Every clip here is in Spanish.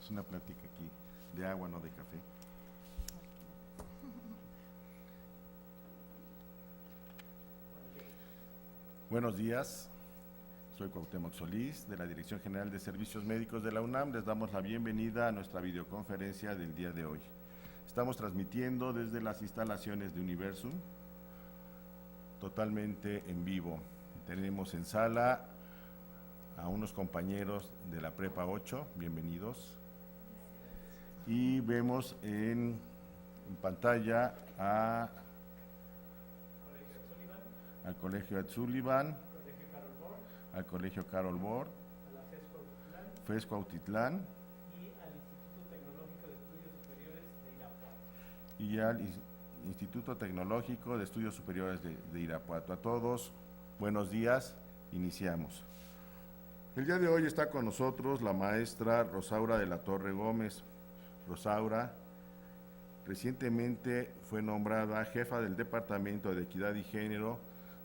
Es una plática aquí de agua, no de café. Buenos días, soy Cuauhtémoc Solís, de la Dirección General de Servicios Médicos de la UNAM. Les damos la bienvenida a nuestra videoconferencia del día de hoy. Estamos transmitiendo desde las instalaciones de Universum, totalmente en vivo. Tenemos en sala a unos compañeros de la Prepa 8, bienvenidos. Y vemos en pantalla al Colegio Ed Sullivan, al Colegio Carol Bort, a la FES Cuautitlán y al Instituto Tecnológico de Estudios Superiores de Irapuato. y al Instituto Tecnológico de Estudios Superiores de Irapuato. A todos, buenos días, iniciamos. El día de hoy está con nosotros la maestra Rosaura de la Torre Gómez. Rosaura recientemente fue nombrada jefa del Departamento de Equidad y Género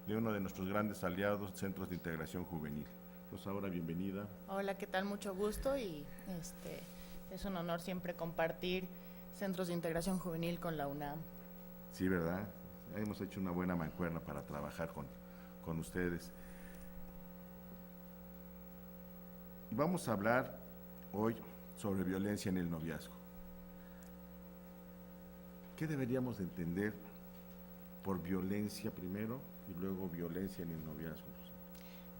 de uno de nuestros grandes aliados, Centros de Integración Juvenil. Rosaura, bienvenida. Hola, ¿qué tal? Mucho gusto y es un honor siempre compartir Centros de Integración Juvenil con la UNAM. Sí, ¿verdad? Hemos hecho una buena mancuerna para trabajar con ustedes. Vamos a hablar hoy sobre violencia en el noviazgo. ¿Qué deberíamos de entender por violencia primero y luego violencia en el noviazgo?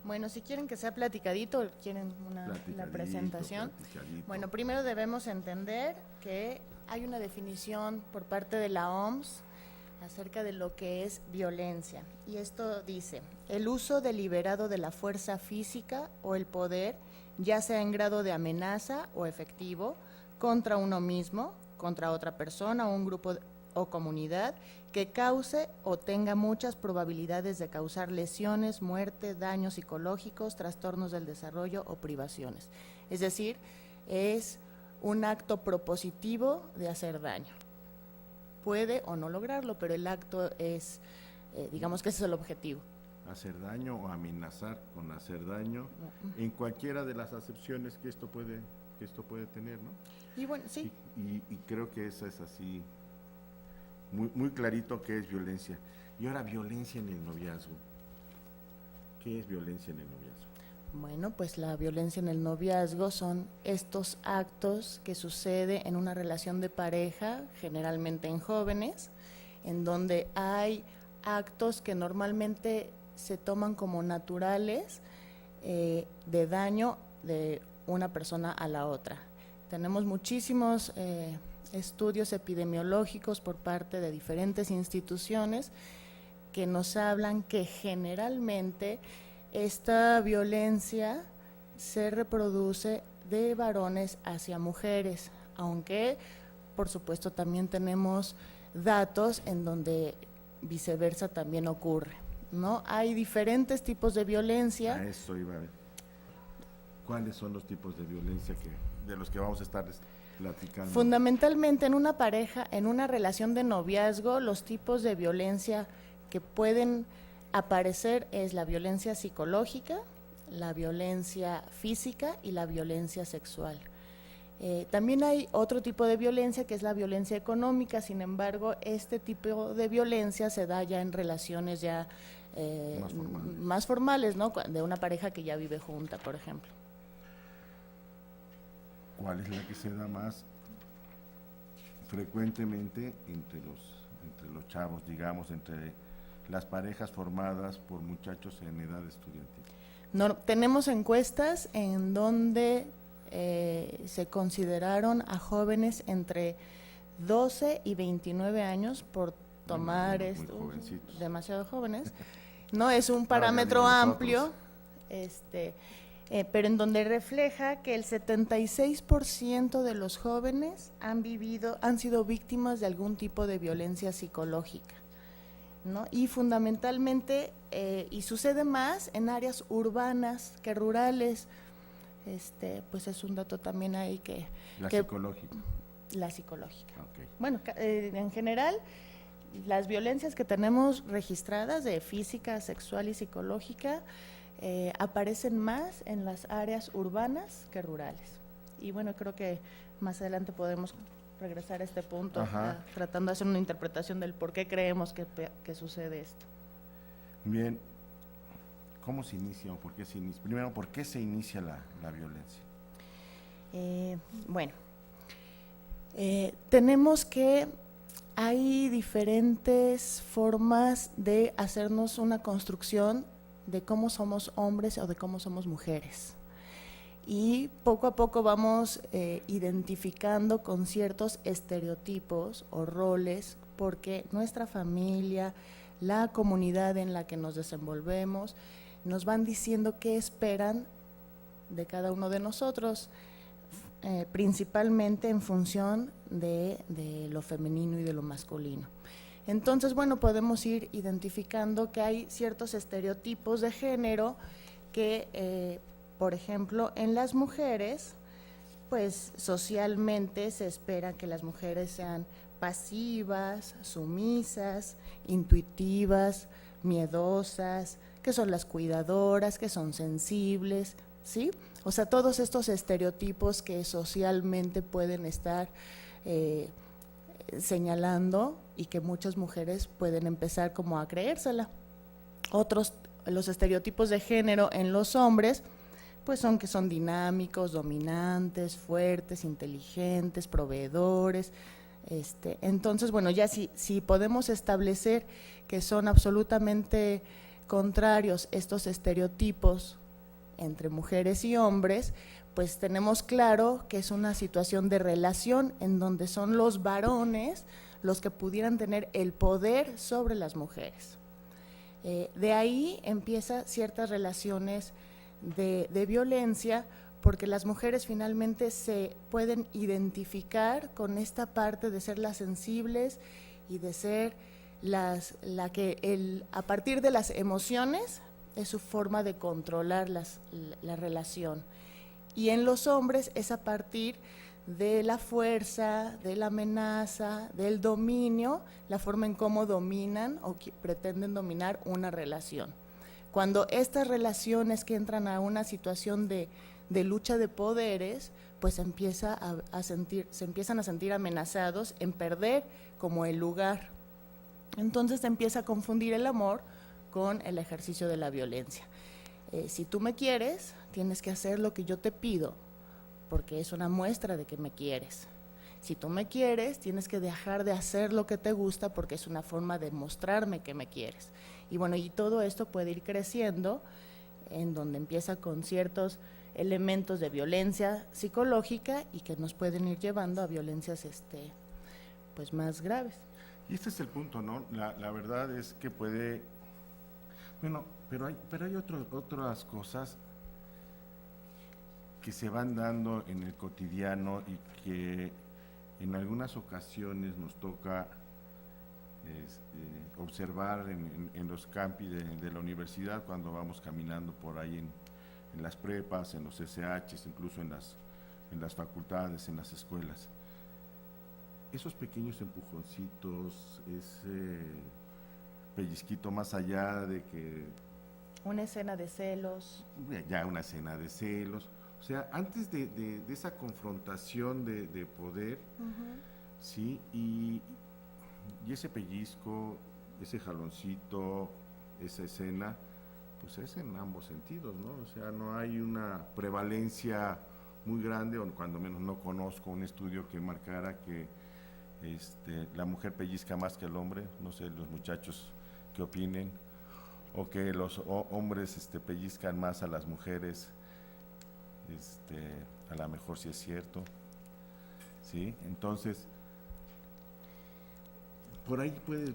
Bueno, si quieren que sea platicadito, quieren la presentación. Platicadito. Bueno, primero debemos entender que hay una definición por parte de la OMS acerca de lo que es violencia. Y esto dice: el uso deliberado de la fuerza física o el poder, ya sea en grado de amenaza o efectivo, contra uno mismo, contra otra persona o un grupo o comunidad, que cause o tenga muchas probabilidades de causar lesiones, muerte, daños psicológicos, trastornos del desarrollo o privaciones. Es decir, es un acto propositivo de hacer daño. Puede o no lograrlo, pero el acto es, digamos que ese es el objetivo. Hacer daño o amenazar con hacer daño, en cualquiera de las acepciones que esto puede tener, ¿no? Y bueno, sí. Y creo que esa es así, muy clarito que es violencia. Y ahora, violencia en el noviazgo. ¿Qué es violencia en el noviazgo? Bueno, pues la violencia en el noviazgo son estos actos que sucede en una relación de pareja, generalmente en jóvenes, en donde hay actos que normalmente se toman como naturales, de daño de una persona a la otra. Tenemos muchísimos estudios epidemiológicos por parte de diferentes instituciones que nos hablan que generalmente esta violencia se reproduce de varones hacia mujeres, aunque por supuesto también tenemos datos en donde viceversa también ocurre, ¿no? Hay diferentes tipos de violencia. A eso iba a ver. ¿Cuáles son los tipos de violencia de los que vamos a estar platicando? Fundamentalmente en una pareja, en una relación de noviazgo, los tipos de violencia que pueden aparecer es la violencia psicológica, la violencia física y la violencia sexual. También hay otro tipo de violencia que es la violencia económica. Sin embargo, este tipo de violencia se da ya en relaciones ya más formales, ¿no? De una pareja que ya vive junta, por ejemplo. ¿Cuál es la que se da más frecuentemente entre los chavos, digamos, entre las parejas formadas por muchachos en edad estudiantil? No, tenemos encuestas en donde se consideraron a jóvenes entre 12 y 29 años, por tomar esto, demasiado jóvenes. No es un parámetro amplio, pero en donde refleja que el 76% de los jóvenes han sido víctimas de algún tipo de violencia psicológica, ¿no? Y fundamentalmente, y sucede más en áreas urbanas que rurales. Pues es un dato también ahí que... Psicológica. La psicológica. Okay. Bueno, en general, las violencias que tenemos registradas de física, sexual y psicológica aparecen más en las áreas urbanas que rurales. Y bueno, creo que más adelante podemos regresar a este punto, tratando de hacer una interpretación del por qué creemos que sucede esto. Bien, ¿cómo se inicia o por qué se inicia? Primero, ¿por qué se inicia la violencia? Bueno, tenemos que hay diferentes formas de hacernos una construcción de cómo somos hombres o de cómo somos mujeres. Y poco a poco vamos identificando con ciertos estereotipos o roles, porque nuestra familia, la comunidad en la que nos desenvolvemos, nos van diciendo qué esperan de cada uno de nosotros, principalmente en función de lo femenino y de lo masculino. Entonces, bueno, podemos ir identificando que hay ciertos estereotipos de género que, por ejemplo, en las mujeres, pues socialmente se espera que las mujeres sean pasivas, sumisas, intuitivas, miedosas, que son las cuidadoras, que son sensibles, ¿sí? O sea, todos estos estereotipos que socialmente pueden estar señalando y que muchas mujeres pueden empezar como a creérsela. Otros, los estereotipos de género en los hombres, pues son que son dinámicos, dominantes, fuertes, inteligentes, proveedores. Entonces, bueno, ya si podemos establecer que son absolutamente contrarios estos estereotipos entre mujeres y hombres, pues tenemos claro que es una situación de relación en donde son los varones los que pudieran tener el poder sobre las mujeres. De ahí empiezan ciertas relaciones de violencia, porque las mujeres finalmente se pueden identificar con esta parte de ser las sensibles y de ser a partir de las emociones es su forma de controlar la relación. Y en los hombres es a partir de la fuerza, de la amenaza, del dominio, la forma en cómo dominan o pretenden dominar una relación. Cuando estas relaciones que entran a una situación de lucha de poderes, pues se empiezan a sentir amenazados en perder como el lugar. Entonces se empieza a confundir el amor con el ejercicio de la violencia. Si tú me quieres, tienes que hacer lo que yo te pido, porque es una muestra de que me quieres. Si tú me quieres, tienes que dejar de hacer lo que te gusta, porque es una forma de mostrarme que me quieres. Y bueno, y todo esto puede ir creciendo, en donde empieza con ciertos elementos de violencia psicológica y que nos pueden ir llevando a violencias pues más graves. Y este es el punto, ¿no? La verdad es que puede... Bueno, pero hay otras cosas que se van dando en el cotidiano y que en algunas ocasiones nos toca observar en los campi de la universidad, cuando vamos caminando por ahí en las prepas, en los SHs, incluso en las facultades, en las escuelas. Esos pequeños empujoncitos, ese pellizquito más allá de que... Una escena de celos. Ya una escena de celos. O sea, antes de esa confrontación de poder, ¿sí? Y ese pellizco, ese jaloncito, esa escena, pues es en ambos sentidos, ¿no? O sea, no hay una prevalencia muy grande, o cuando menos no conozco un estudio que marcara que la mujer pellizca más que el hombre. No sé, los muchachos qué opinen, o que los hombres pellizcan más a las mujeres. A lo mejor sí es cierto, ¿sí? Entonces, por ahí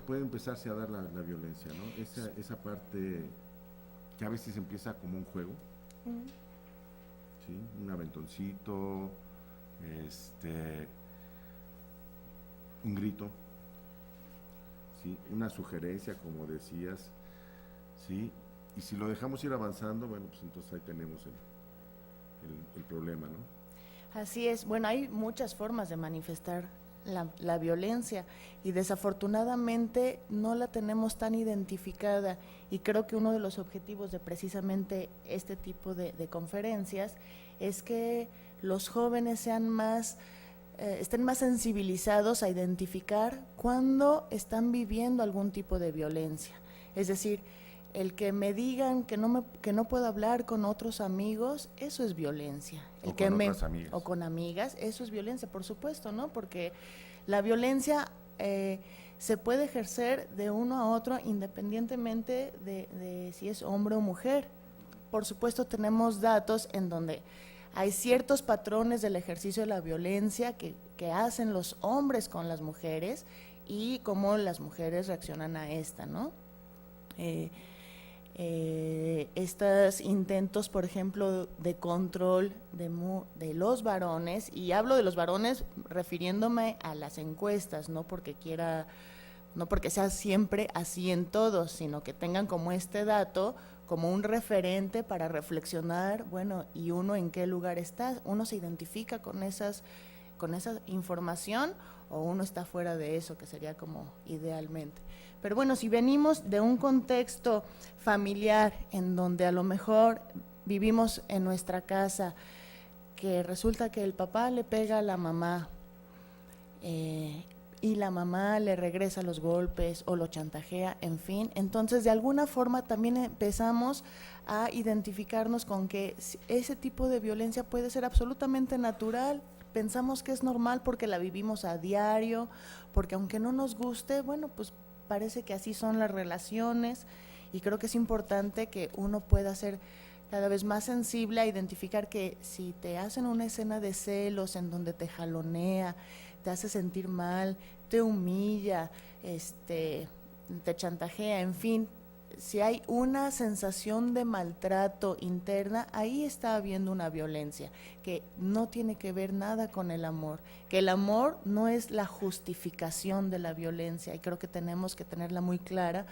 puede empezarse a dar la violencia, ¿no? Esa parte que a veces empieza como un juego, ¿sí? Un aventoncito, un grito, ¿sí? Una sugerencia, como decías, ¿sí? Y si lo dejamos ir avanzando, bueno, pues entonces ahí tenemos el problema, ¿no? Así es. Bueno, hay muchas formas de manifestar la violencia y desafortunadamente no la tenemos tan identificada, y creo que uno de los objetivos de precisamente este tipo de conferencias es que los jóvenes sean más, estén más sensibilizados a identificar cuando están viviendo algún tipo de violencia. Es decir, el que me digan que no puedo hablar con otros amigos, eso es violencia. O con otras amigas. O con amigas, eso es violencia, por supuesto, ¿no? Porque la violencia se puede ejercer de uno a otro independientemente de si es hombre o mujer. Por supuesto, tenemos datos en donde hay ciertos patrones del ejercicio de la violencia que hacen los hombres con las mujeres y cómo las mujeres reaccionan a esta, ¿no? Estos intentos, por ejemplo, de control de los varones, y hablo de los varones refiriéndome a las encuestas, no porque sea siempre así en todos, sino que tengan como este dato, como un referente para reflexionar, bueno, ¿y uno en qué lugar está? ¿Uno se identifica con esa información o uno está fuera de eso, que sería como idealmente? Pero bueno, si venimos de un contexto familiar en donde a lo mejor vivimos en nuestra casa, que resulta que el papá le pega a la mamá y la mamá le regresa los golpes o lo chantajea, en fin, entonces de alguna forma también empezamos a identificarnos con que ese tipo de violencia puede ser absolutamente natural. Pensamos que es normal porque la vivimos a diario, porque aunque no nos guste, bueno, pues parece que así son las relaciones, y creo que es importante que uno pueda ser cada vez más sensible a identificar que si te hacen una escena de celos en donde te jalonea, te hace sentir mal, te humilla, te chantajea, en fin, si hay una sensación de maltrato interna, ahí está habiendo una violencia que no tiene que ver nada con el amor, que el amor no es la justificación de la violencia, y creo que tenemos que tenerla muy clara,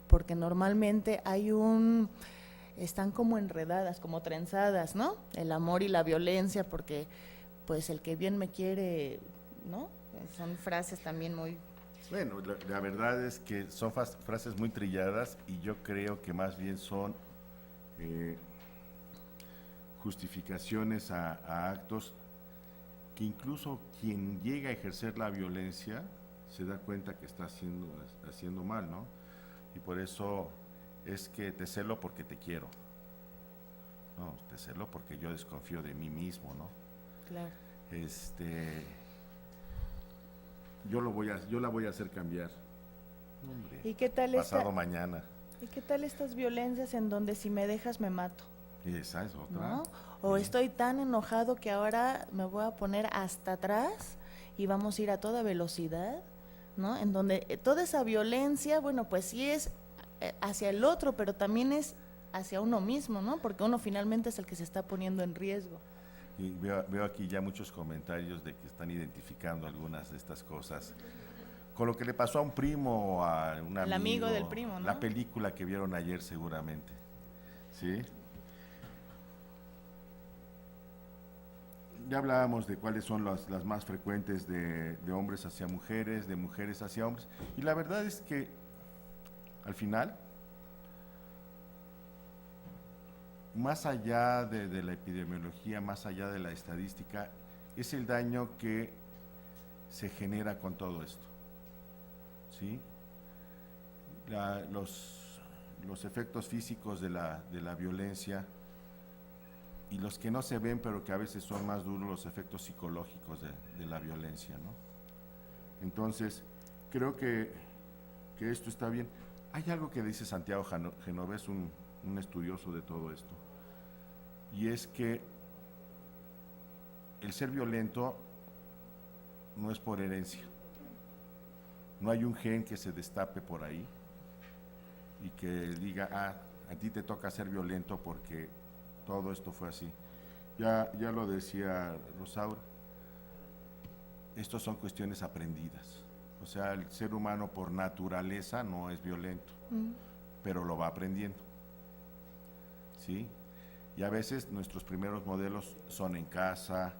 porque normalmente están como enredadas, como trenzadas, ¿no? El amor y la violencia, porque pues el que bien me quiere, ¿no? Son frases también muy... Bueno, la verdad es que son frases muy trilladas, y yo creo que más bien son justificaciones a actos que incluso quien llega a ejercer la violencia se da cuenta que está haciendo mal, ¿no? Y por eso es que te celo porque te quiero. No, te celo porque yo desconfío de mí mismo, ¿no? Claro. Yo la voy a hacer cambiar. Hombre, ¿Y qué tal pasado mañana. ¿Y qué tal estas violencias en donde si me dejas me mato? Esa es otra. ¿No? O estoy tan enojado que ahora me voy a poner hasta atrás y vamos a ir a toda velocidad, ¿no? En donde toda esa violencia, bueno, pues sí es hacia el otro, pero también es hacia uno mismo, ¿no? Porque uno finalmente es el que se está poniendo en riesgo. Y veo aquí ya muchos comentarios de que están identificando algunas de estas cosas. Con lo que le pasó a un primo o a un amigo. El amigo del primo, ¿no? La película que vieron ayer seguramente. ¿Sí? Ya hablábamos de cuáles son las más frecuentes de hombres hacia mujeres, de mujeres hacia hombres. Y la verdad es que al final, más allá de la epidemiología, más allá de la estadística, es el daño que se genera con todo esto. ¿Sí? Los efectos físicos de la violencia, y los que no se ven pero que a veces son más duros, los efectos psicológicos de la violencia, ¿no? Entonces, creo que esto está bien. Hay algo que dice Santiago Genovés, un estudioso de todo esto, y es que el ser violento no es por herencia. No hay un gen que se destape por ahí y que diga, a ti te toca ser violento porque todo esto fue así. Ya lo decía Rosaura, estos son cuestiones aprendidas. O sea, el ser humano por naturaleza no es violento, pero lo va aprendiendo. ¿Sí? Y a veces nuestros primeros modelos son en casa,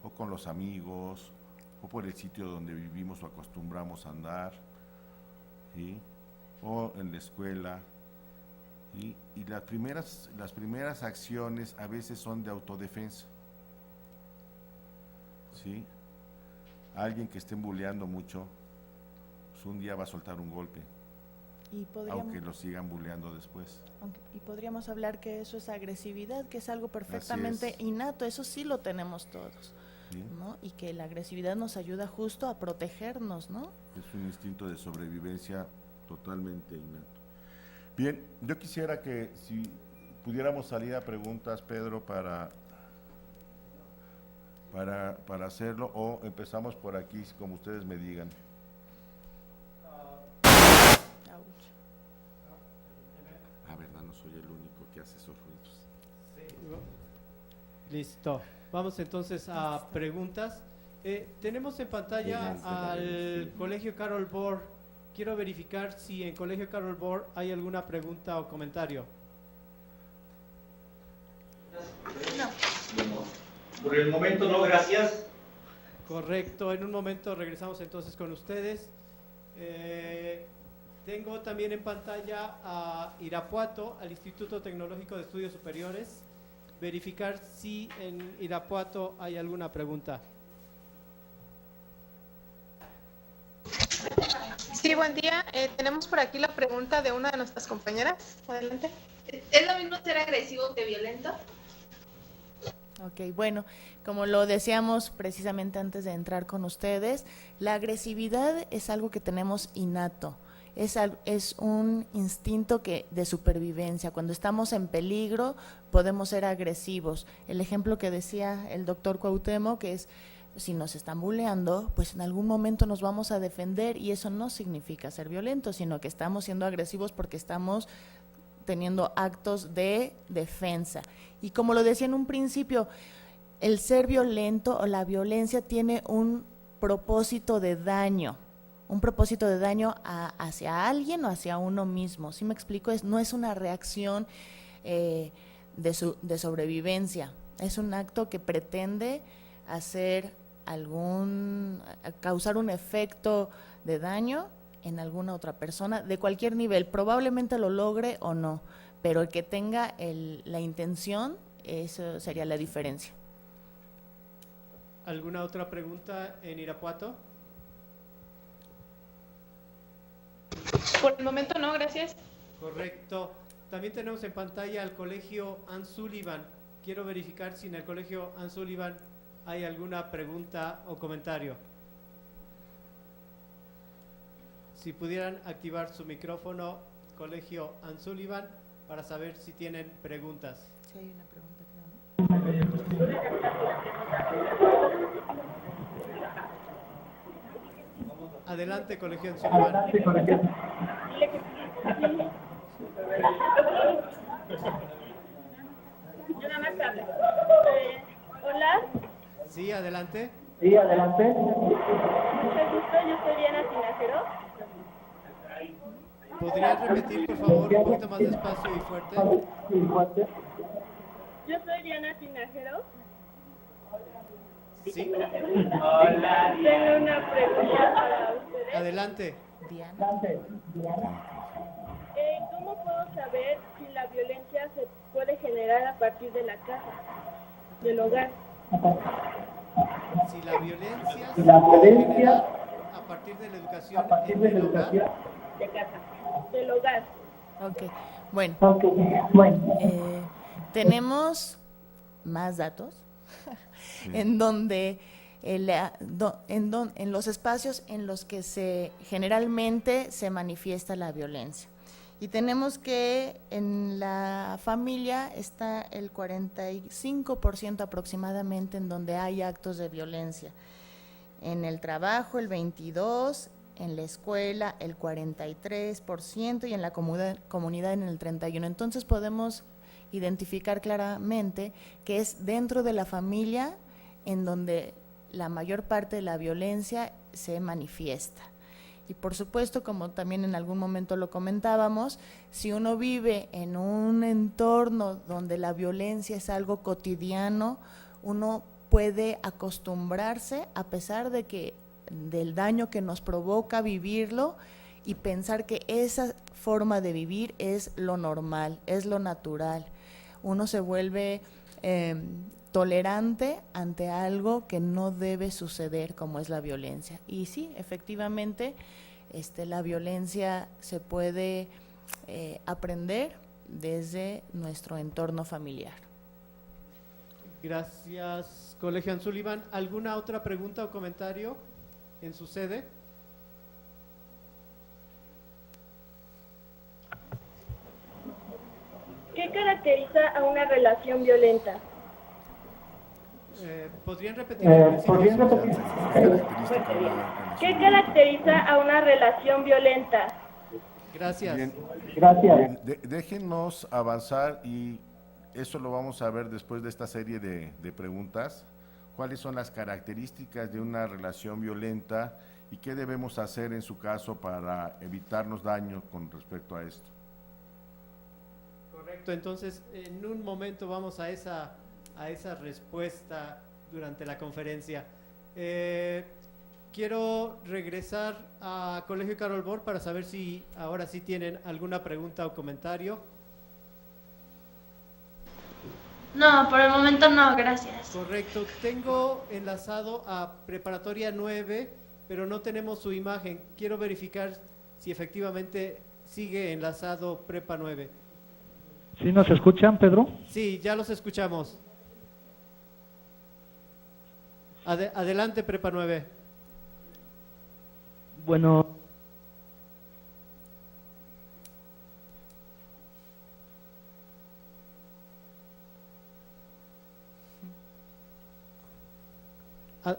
o con los amigos, o por el sitio donde vivimos o acostumbramos a andar, ¿sí? O en la escuela. Y las primeras acciones a veces son de autodefensa. ¿sí? Alguien que estén bulleando mucho, pues un día va a soltar un golpe, Y aunque lo sigan bulleando después. y podríamos hablar que eso es agresividad, que es algo perfectamente es. innato, eso sí lo tenemos todos, ¿Sí? ¿no? Y que la agresividad nos ayuda justo a protegernos, ¿no? Es un instinto de sobrevivencia totalmente innato. Bien, yo quisiera que si pudiéramos salir a preguntas, Pedro, para hacerlo, o empezamos por aquí, como ustedes me digan. Ouch. Ah, verdad, no soy el único que hace esos ruidos. Listo. Vamos entonces a preguntas. Tenemos en pantalla al Colegio Carol Bor. Quiero verificar si en Colegio Carol Bor hay alguna pregunta o comentario. Por el momento no, gracias. Correcto, en un momento regresamos entonces con ustedes. Tengo también en pantalla a Irapuato, al Instituto Tecnológico de Estudios Superiores. Verificar si en Irapuato hay alguna pregunta. Sí, buen día. Tenemos por aquí la pregunta de una de nuestras compañeras. Adelante. ¿Es lo mismo ser agresivo que violento? Ok, bueno, como lo decíamos precisamente antes de entrar con ustedes, la agresividad es algo que tenemos innato, es un instinto de supervivencia. Cuando estamos en peligro podemos ser agresivos. El ejemplo que decía el doctor Cuauhtémoc, que es, si nos están bulleando, pues en algún momento nos vamos a defender, y eso no significa ser violentos, sino que estamos siendo agresivos porque estamos teniendo actos de defensa. Y como lo decía en un principio, el ser violento o la violencia tiene un propósito de daño, hacia alguien o hacia uno mismo. ¿Sí me explico? No es una reacción de sobrevivencia, es un acto que pretende causar un efecto de daño en alguna otra persona de cualquier nivel. Probablemente lo logre o no, pero el que tenga la intención, eso sería la diferencia. ¿Alguna otra pregunta en Irapuato? Por el momento no, gracias. Correcto. También tenemos en pantalla al Colegio Ann Sullivan. Quiero verificar si en el Colegio Ann Sullivan hay alguna pregunta o comentario. Si pudieran activar su micrófono, Colegio Ann Sullivan, para saber si tienen preguntas. Sí, hay una pregunta, creo, ¿no? Adelante, Colegio Ann Sullivan. Hola. Sí, adelante. Sí, adelante. Mucho gusto, yo soy Diana Tinajero. ¿Podrías repetir, por favor, un poquito más despacio y fuerte? Yo soy Diana Tinajero. Sí, Hola. Tengo una pregunta para ustedes. adelante. Diana. ¿Cómo puedo saber si la violencia se puede generar a partir de la casa, del hogar? Si la violencia se puede generar a partir de la educación en el hogar. De casa, del hogar. Ok, bueno, tenemos más datos en donde en los espacios en los que generalmente se manifiesta la violencia. Y tenemos que en la familia está el 45% aproximadamente en donde hay actos de violencia. En el trabajo el 22%, en la escuela el 43% y en la comunidad en el 31%. Entonces podemos identificar claramente que es dentro de la familia en donde la mayor parte de la violencia se manifiesta. Y por supuesto, como también en algún momento lo comentábamos, si uno vive en un entorno donde la violencia es algo cotidiano, uno puede acostumbrarse a pesar del daño que nos provoca vivirlo y pensar que esa forma de vivir es lo normal, es lo natural. Uno se vuelve tolerante ante algo que no debe suceder, como es la violencia. Y sí, efectivamente, la violencia se puede aprender desde nuestro entorno familiar. Gracias, Colegio Ansullivan. ¿Alguna otra pregunta o comentario en su sede? ¿Qué caracteriza a una relación violenta? ¿Podrían repetir el principio? Característica de la ¿Qué relación caracteriza a una relación violenta? Gracias. Bien. Déjenos avanzar y eso lo vamos a ver después de esta serie de preguntas. ¿Cuáles son las características de una relación violenta y qué debemos hacer en su caso para evitarnos daño con respecto a esto? Correcto, entonces en un momento vamos a esa respuesta durante la conferencia. Quiero regresar a Colegio Carol Bor para saber si ahora sí tienen alguna pregunta o comentario. No, por el momento no, gracias. Correcto, tengo enlazado a Preparatoria 9, pero no tenemos su imagen. Quiero verificar si efectivamente sigue enlazado Prepa 9. ¿Sí nos escuchan, Pedro? Sí, ya los escuchamos. Adelante, Prepa 9. Bueno,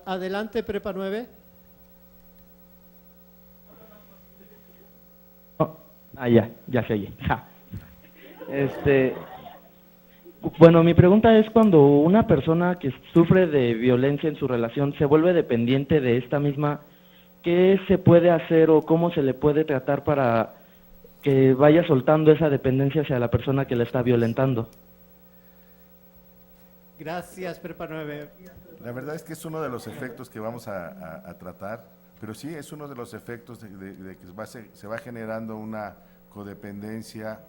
Adelante, Prepa 9. ya se oye. Ja. Bueno, mi pregunta es cuando una persona que sufre de violencia en su relación se vuelve dependiente de esta misma, ¿qué se puede hacer o cómo se le puede tratar para que vaya soltando esa dependencia hacia la persona que le está violentando? Gracias, Prepa 9. La verdad es que es uno de los efectos que vamos a tratar, pero sí es uno de los efectos de que se va generando una codependencia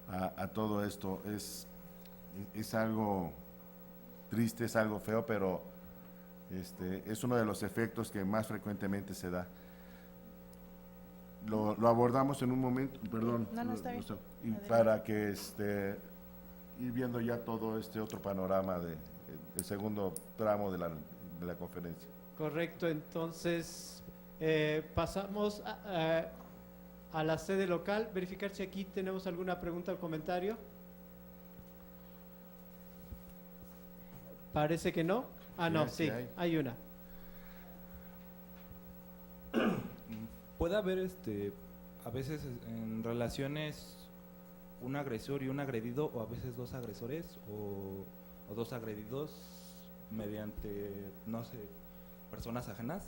a todo esto. Es algo triste, es algo feo, pero es uno de los efectos que más frecuentemente se da. Lo abordamos en un momento, perdón, No, está bien. y para que ir viendo ya todo este otro panorama del segundo tramo de la conferencia. Correcto, entonces pasamos a la sede local, verificar si aquí tenemos alguna pregunta o comentario. Parece que no. No, sí, hay una. Puede haber a veces en relaciones un agresor y un agredido, o a veces dos agresores o dos agredidos mediante, no sé, personas ajenas.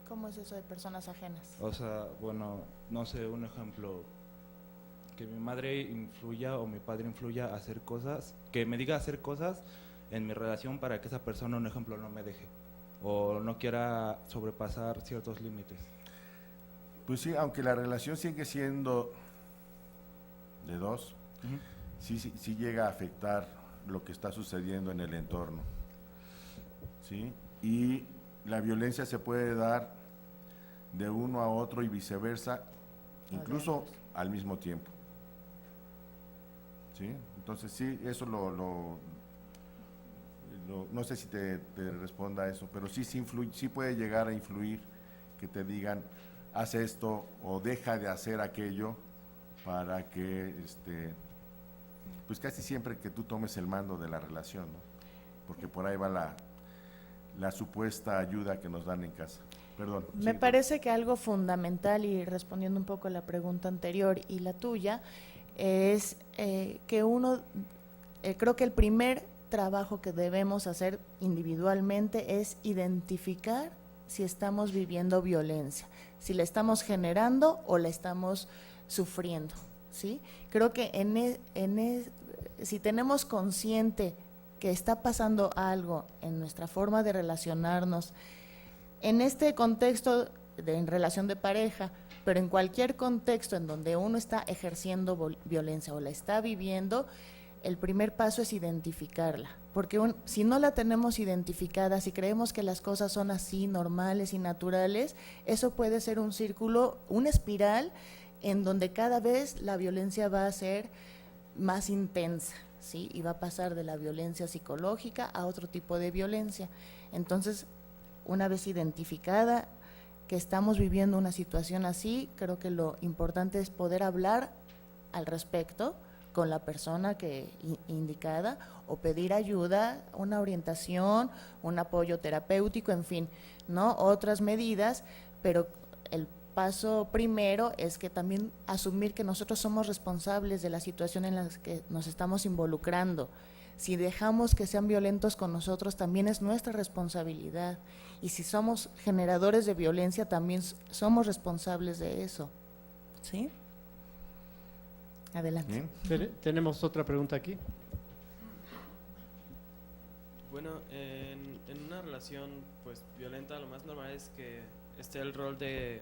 ¿Cómo es eso de personas ajenas? O sea, bueno, no sé, un ejemplo, que mi madre influya o mi padre influya a hacer cosas, que me diga hacer cosas en mi relación para que esa persona, un ejemplo, no me deje o no quiera sobrepasar ciertos límites. Pues sí, aunque la relación sigue siendo de dos, sí llega a afectar lo que está sucediendo en el entorno, ¿sí? Y la violencia se puede dar de uno a otro y viceversa, incluso al mismo tiempo, ¿sí? Entonces sí, eso no sé si te responda a eso, pero sí puede llegar a influir que te digan haz esto o deja de hacer aquello para que pues casi siempre que tú tomes el mando de la relación, ¿no? Porque por ahí va la supuesta ayuda que nos dan en casa. Perdón. Me parece que algo fundamental, y respondiendo un poco a la pregunta anterior y la tuya, es que creo que el primer trabajo que debemos hacer individualmente es identificar si estamos viviendo violencia, si la estamos generando o la estamos sufriendo, ¿sí? Creo que si tenemos consciente que está pasando algo en nuestra forma de relacionarnos, en este contexto en relación de pareja, pero en cualquier contexto en donde uno está ejerciendo violencia o la está viviendo, el primer paso es identificarla, porque si no la tenemos identificada, si creemos que las cosas son así, normales y naturales, eso puede ser un círculo, una espiral, en donde cada vez la violencia va a ser más intensa, ¿sí? Y va a pasar de la violencia psicológica a otro tipo de violencia. Entonces, una vez identificada que estamos viviendo una situación así, creo que lo importante es poder hablar al respecto con la persona indicada, o pedir ayuda, una orientación, un apoyo terapéutico, en fin, ¿no? Otras medidas, pero el paso primero es que también asumir que nosotros somos responsables de la situación en la que nos estamos involucrando. Si dejamos que sean violentos con nosotros, también es nuestra responsabilidad. Y si somos generadores de violencia, también somos responsables de eso. ¿Sí? Adelante. Tenemos otra pregunta aquí. Bueno, en una relación pues violenta, lo más normal es que esté el rol del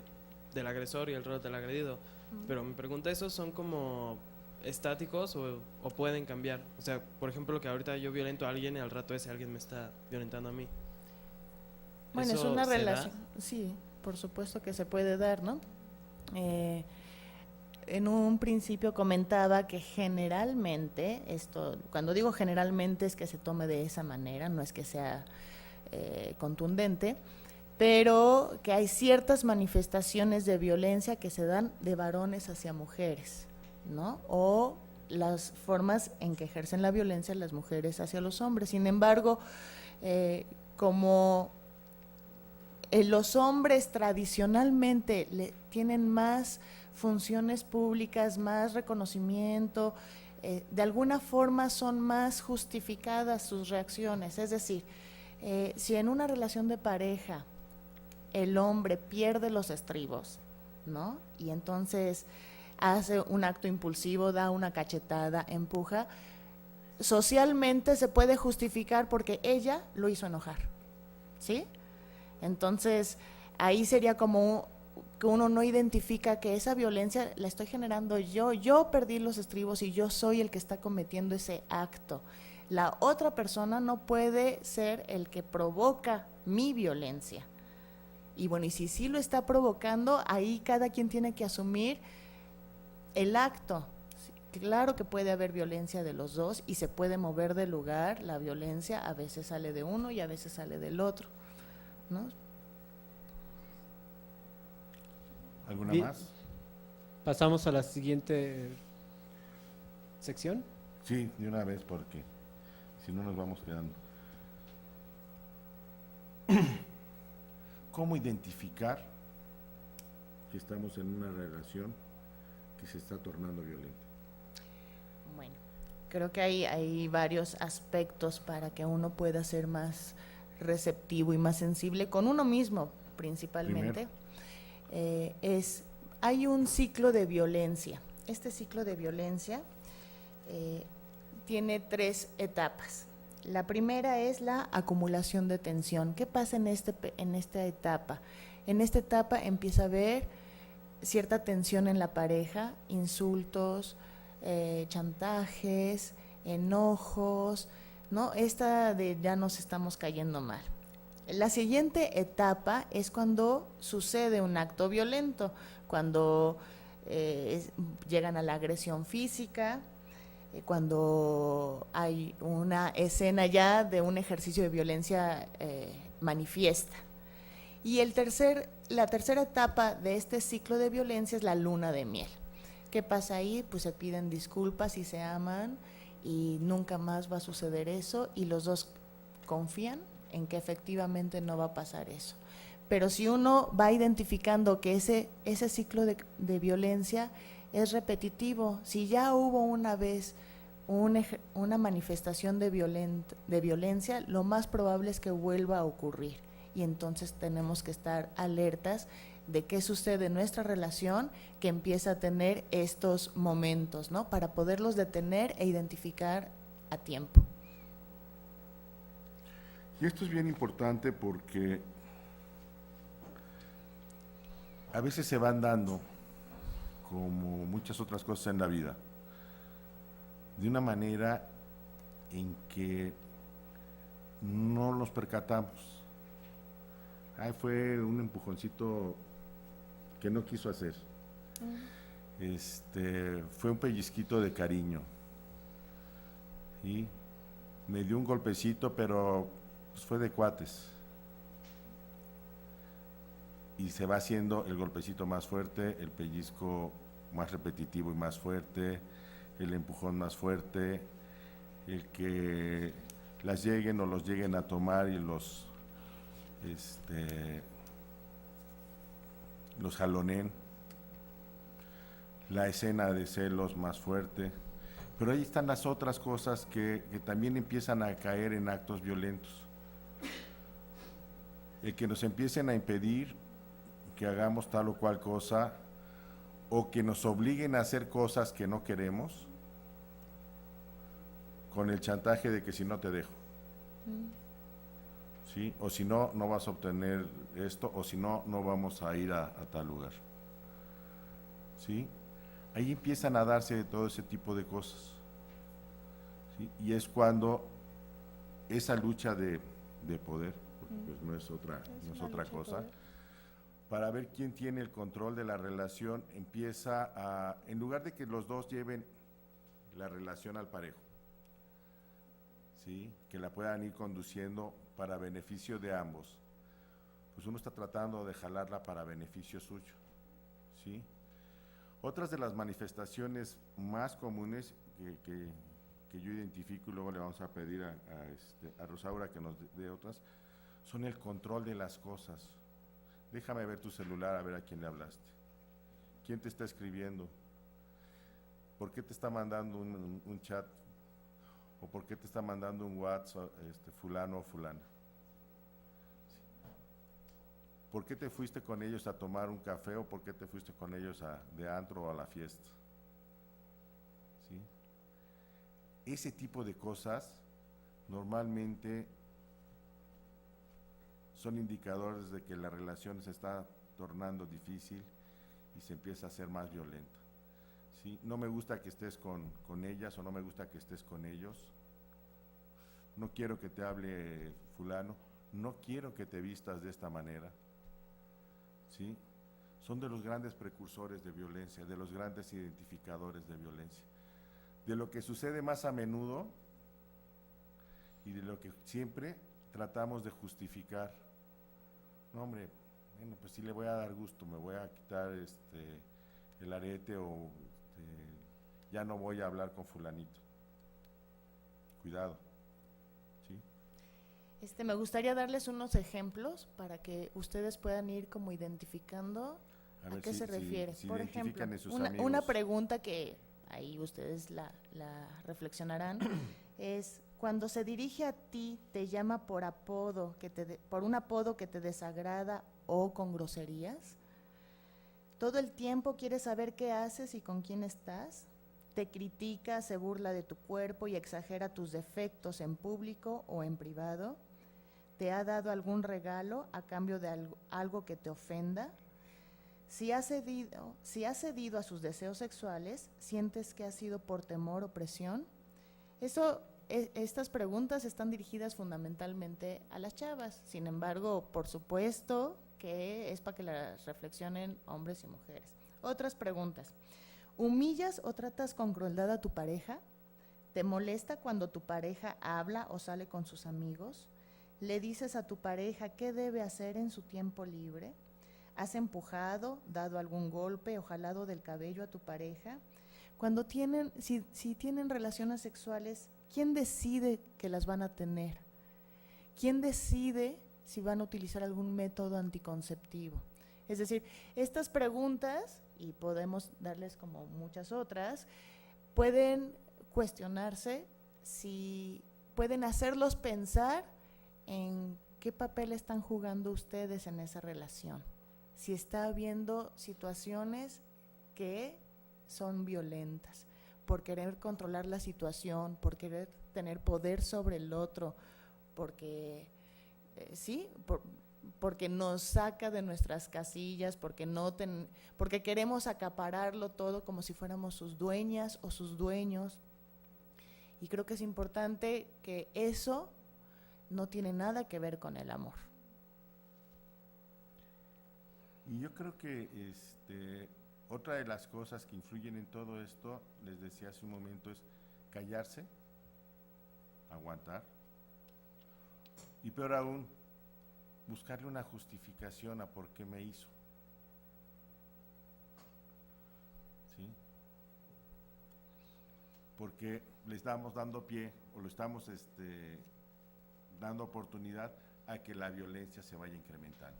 agresor y el rol del agredido. Pero mi pregunta, ¿esos son como estáticos o pueden cambiar? O sea, por ejemplo, que ahorita yo violento a alguien y al rato ese alguien me está violentando a mí. Bueno, es una relación, sí, por supuesto que se puede dar, ¿no? En un principio comentaba que generalmente, cuando digo generalmente es que se tome de esa manera, no es que sea contundente, pero que hay ciertas manifestaciones de violencia que se dan de varones hacia mujeres, ¿no? O las formas en que ejercen la violencia las mujeres hacia los hombres. Sin embargo, como los hombres tradicionalmente tienen más funciones públicas, más reconocimiento, de alguna forma son más justificadas sus reacciones. Es decir, si en una relación de pareja el hombre pierde los estribos, ¿no? Y entonces hace un acto impulsivo, da una cachetada, empuja, socialmente se puede justificar porque ella lo hizo enojar, ¿sí? Entonces, ahí sería como que uno no identifica que esa violencia la estoy generando yo perdí los estribos y yo soy el que está cometiendo ese acto. La otra persona no puede ser el que provoca mi violencia. Y bueno, y si sí lo está provocando, ahí cada quien tiene que asumir el acto. Claro que puede haber violencia de los dos y se puede mover de lugar la violencia, a veces sale de uno y a veces sale del otro, ¿no? ¿Alguna Bien. más? Pasamos a la siguiente sección. Sí, de una vez, porque si no nos vamos quedando. ¿Cómo identificar que estamos en una relación que se está tornando violenta? Bueno, creo que hay varios aspectos para que uno pueda ser más receptivo y más sensible con uno mismo, principalmente. Hay un ciclo de violencia. Este ciclo de violencia tiene 3 etapas. La primera es la acumulación de tensión. ¿Qué pasa en esta etapa? En esta etapa empieza a haber cierta tensión en la pareja, insultos, chantajes, enojos, ¿no? Esta de ya nos estamos cayendo mal. La siguiente etapa es cuando sucede un acto violento, cuando llegan a la agresión física, cuando hay una escena ya de un ejercicio de violencia manifiesta. Y la tercera etapa de este ciclo de violencia es la luna de miel. ¿Qué pasa ahí? Pues se piden disculpas y se aman y nunca más va a suceder eso y los dos confían en que efectivamente no va a pasar eso. Pero si uno va identificando que ese ciclo de violencia es repetitivo, si ya hubo una vez una manifestación de violencia, lo más probable es que vuelva a ocurrir y entonces tenemos que estar alertas de qué sucede en nuestra relación que empieza a tener estos momentos, ¿no? Para poderlos detener e identificar a tiempo. Y esto es bien importante porque a veces se van dando, como muchas otras cosas en la vida, de una manera en que no nos percatamos. Ay, fue un empujoncito que no quiso hacer. Fue un pellizquito de cariño. Y me dio un golpecito, pero pues, fue de cuates. Y se va haciendo el golpecito más fuerte, el pellizco más repetitivo y más fuerte, el empujón más fuerte, el que las lleguen o los lleguen a tomar y los jaloneen, la escena de celos más fuerte, pero ahí están las otras cosas que también empiezan a caer en actos violentos. El que nos empiecen a impedir que hagamos tal o cual cosa, o que nos obliguen a hacer cosas que no queremos, con el chantaje de que si no te dejo. ¿Sí? O si no, no vas a obtener esto, o si no, no vamos a ir a tal lugar. ¿Sí? Ahí empiezan a darse todo ese tipo de cosas. ¿Sí? Y es cuando esa lucha de poder, porque pues no es otra cosa, para ver quién tiene el control de la relación, empieza a, en lugar de que los dos lleven la relación al parejo, ¿sí? Que la puedan ir conduciendo para beneficio de ambos, pues uno está tratando de jalarla para beneficio suyo, ¿sí? Otras de las manifestaciones más comunes que yo identifico, y luego le vamos a pedir a Rosaura que nos dé otras, son el control de las cosas. Déjame ver tu celular, a ver a quién le hablaste. ¿Quién te está escribiendo? ¿Por qué te está mandando un chat? ¿O por qué te está mandando un WhatsApp fulano o fulana? ¿Por qué te fuiste con ellos a tomar un café o por qué te fuiste con ellos de antro o a la fiesta? ¿Sí? Ese tipo de cosas normalmente son indicadores de que la relación se está tornando difícil y se empieza a hacer más violenta. ¿Sí? No me gusta que estés con ellas o no me gusta que estés con ellos. No quiero que te hable fulano, no quiero que te vistas de esta manera. ¿Sí? Son de los grandes precursores de violencia, de los grandes identificadores de violencia. De lo que sucede más a menudo y de lo que siempre tratamos de justificar. No, hombre, bueno, pues sí le voy a dar gusto, me voy a quitar el arete o ya no voy a hablar con fulanito. Cuidado. ¿Sí? Me gustaría darles unos ejemplos para que ustedes puedan ir como identificando a qué se refiere. Por ejemplo, una pregunta que ahí ustedes la reflexionarán es: cuando se dirige a ti, te llama por por un apodo que te desagrada o con groserías. Todo el tiempo quiere saber qué haces y con quién estás. Te critica, se burla de tu cuerpo y exagera tus defectos en público o en privado. ¿Te ha dado algún regalo a cambio de algo que te ofenda? Si has cedido a sus deseos sexuales, ¿sientes que ha sido por temor o presión? Estas preguntas están dirigidas fundamentalmente a las chavas. Sin embargo, por supuesto que es para que las reflexionen hombres y mujeres. Otras preguntas. ¿Humillas o tratas con crueldad a tu pareja? ¿Te molesta cuando tu pareja habla o sale con sus amigos? ¿Le dices a tu pareja qué debe hacer en su tiempo libre? ¿Has empujado, dado algún golpe o jalado del cabello a tu pareja? Si tienen relaciones sexuales, ¿quién decide que las van a tener? ¿Quién decide si van a utilizar algún método anticonceptivo? Es decir, estas preguntas, y podemos darles como muchas otras, pueden cuestionarse, pueden hacerlos pensar en qué papel están jugando ustedes en esa relación. Si está habiendo situaciones que son violentas, por querer controlar la situación, por querer tener poder sobre el otro, porque porque nos saca de nuestras casillas, porque queremos acapararlo todo como si fuéramos sus dueñas o sus dueños. Y creo que es importante que eso no tiene nada que ver con el amor. Y yo creo que otra de las cosas que influyen en todo esto, les decía hace un momento, es callarse, aguantar, y peor aún, buscarle una justificación a por qué me hizo. ¿Sí? Porque le estamos dando pie o lo estamos dando oportunidad a que la violencia se vaya incrementando.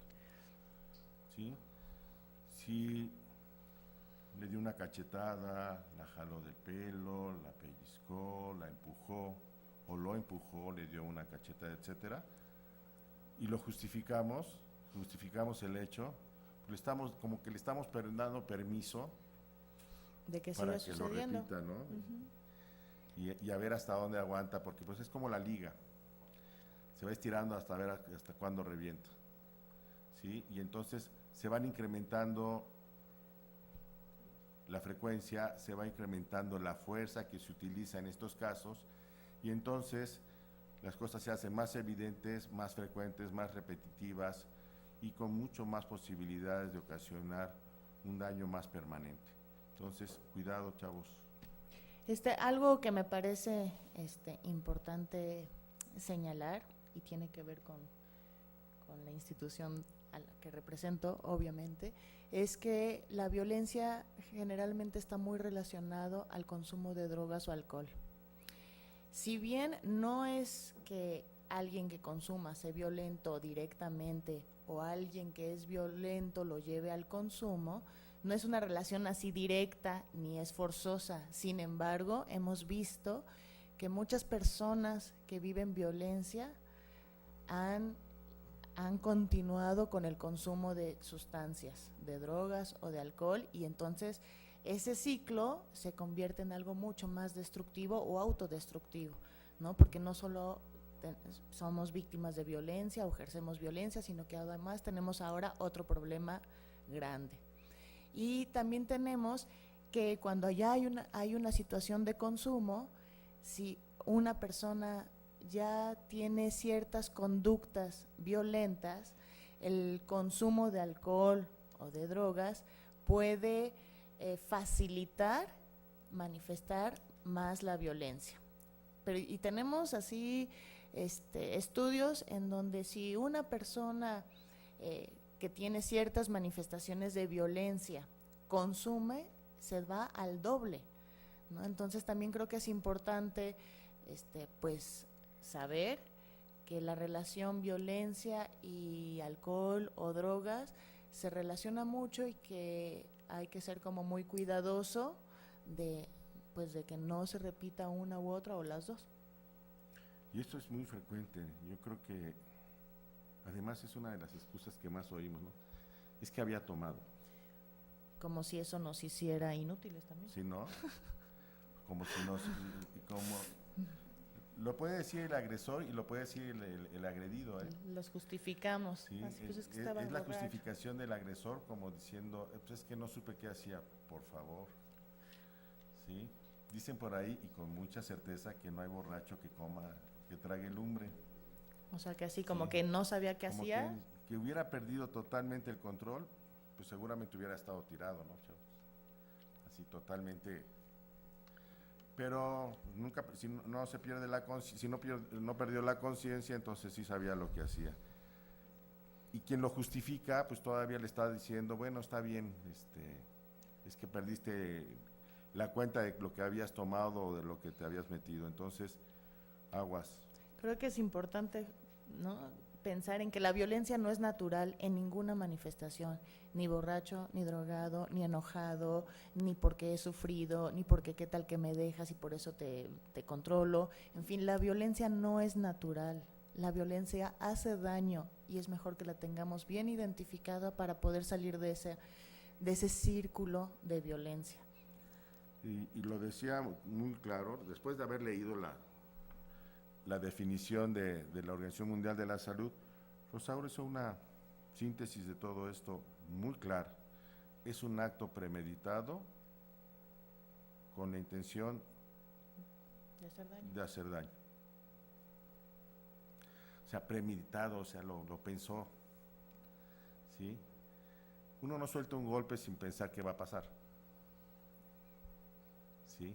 ¿Sí? Si le dio una cachetada, la jaló del pelo, la pellizcó, la empujó o lo empujó, le dio una cachetada, etcétera, y lo justificamos el hecho, como que le estamos dando permiso de que para siga que sucediendo. lo repita, ¿no? Y a ver hasta dónde aguanta, porque pues es como la liga, se va estirando hasta ver hasta cuándo revienta, ¿sí? Y entonces se van incrementando la frecuencia, se va incrementando la fuerza que se utiliza en estos casos, y entonces las cosas se hacen más evidentes, más frecuentes, más repetitivas y con mucho más posibilidades de ocasionar un daño más permanente. Entonces, cuidado, chavos. Algo que me parece importante señalar, y tiene que ver con la institución a la que represento, obviamente, es que la violencia generalmente está muy relacionado al consumo de drogas o alcohol. Si bien no es que alguien que consuma sea violento directamente o alguien que es violento lo lleve al consumo, no es una relación así directa ni es forzosa. Sin embargo, hemos visto que muchas personas que viven violencia han continuado con el consumo de sustancias, de drogas o de alcohol, y entonces ese ciclo se convierte en algo mucho más destructivo o autodestructivo, ¿no? Porque no solo somos víctimas de violencia o ejercemos violencia, sino que además tenemos ahora otro problema grande. Y también tenemos que cuando ya hay una situación de consumo, si una persona ya tiene ciertas conductas violentas, el consumo de alcohol o de drogas puede facilitar, manifestar más la violencia. Y tenemos así estudios en donde si una persona que tiene ciertas manifestaciones de violencia consume, se va al doble, ¿no? Entonces también creo que es importante pues saber que la relación violencia y alcohol o drogas se relaciona mucho y que hay que ser como muy cuidadoso de que no se repita una u otra o las dos. Y esto es muy frecuente. Yo creo que además es una de las excusas que más oímos, ¿no? Es que había tomado. Como si eso nos hiciera inútiles también. Sí, ¿no? Como si nos... Lo puede decir el agresor y lo puede decir el agredido, ¿eh? Los justificamos. Sí, Pues es la justificación del agresor, como diciendo, pues es que no supe qué hacía, por favor. ¿Sí? Dicen por ahí, y con mucha certeza, que no hay borracho que trague lumbre. O sea, que así como Sí. que no sabía qué Como hacía. que hubiera perdido totalmente el control, pues seguramente hubiera estado tirado, ¿no, chavos? Así totalmente. Pero nunca, si no se pierde la conciencia, si no perdió la conciencia, entonces sí sabía lo que hacía. Y quien lo justifica, pues todavía le está diciendo, bueno, está bien, es que perdiste la cuenta de lo que habías tomado o de lo que te habías metido, entonces aguas. Creo que es importante, ¿no?, pensar en que la violencia no es natural en ninguna manifestación, ni borracho, ni drogado, ni enojado, ni porque he sufrido, ni porque qué tal que me dejas y por eso te controlo. En fin, la violencia no es natural, la violencia hace daño y es mejor que la tengamos bien identificada para poder salir de ese círculo de violencia. Y lo decía muy claro, después de haber leído la definición de la Organización Mundial de la Salud, Rosaura hizo una síntesis de todo esto muy clara. Es un acto premeditado con la intención De hacer daño. de hacer daño. O sea, premeditado, o sea, lo pensó, ¿sí? Uno no suelta un golpe sin pensar qué va a pasar, ¿sí?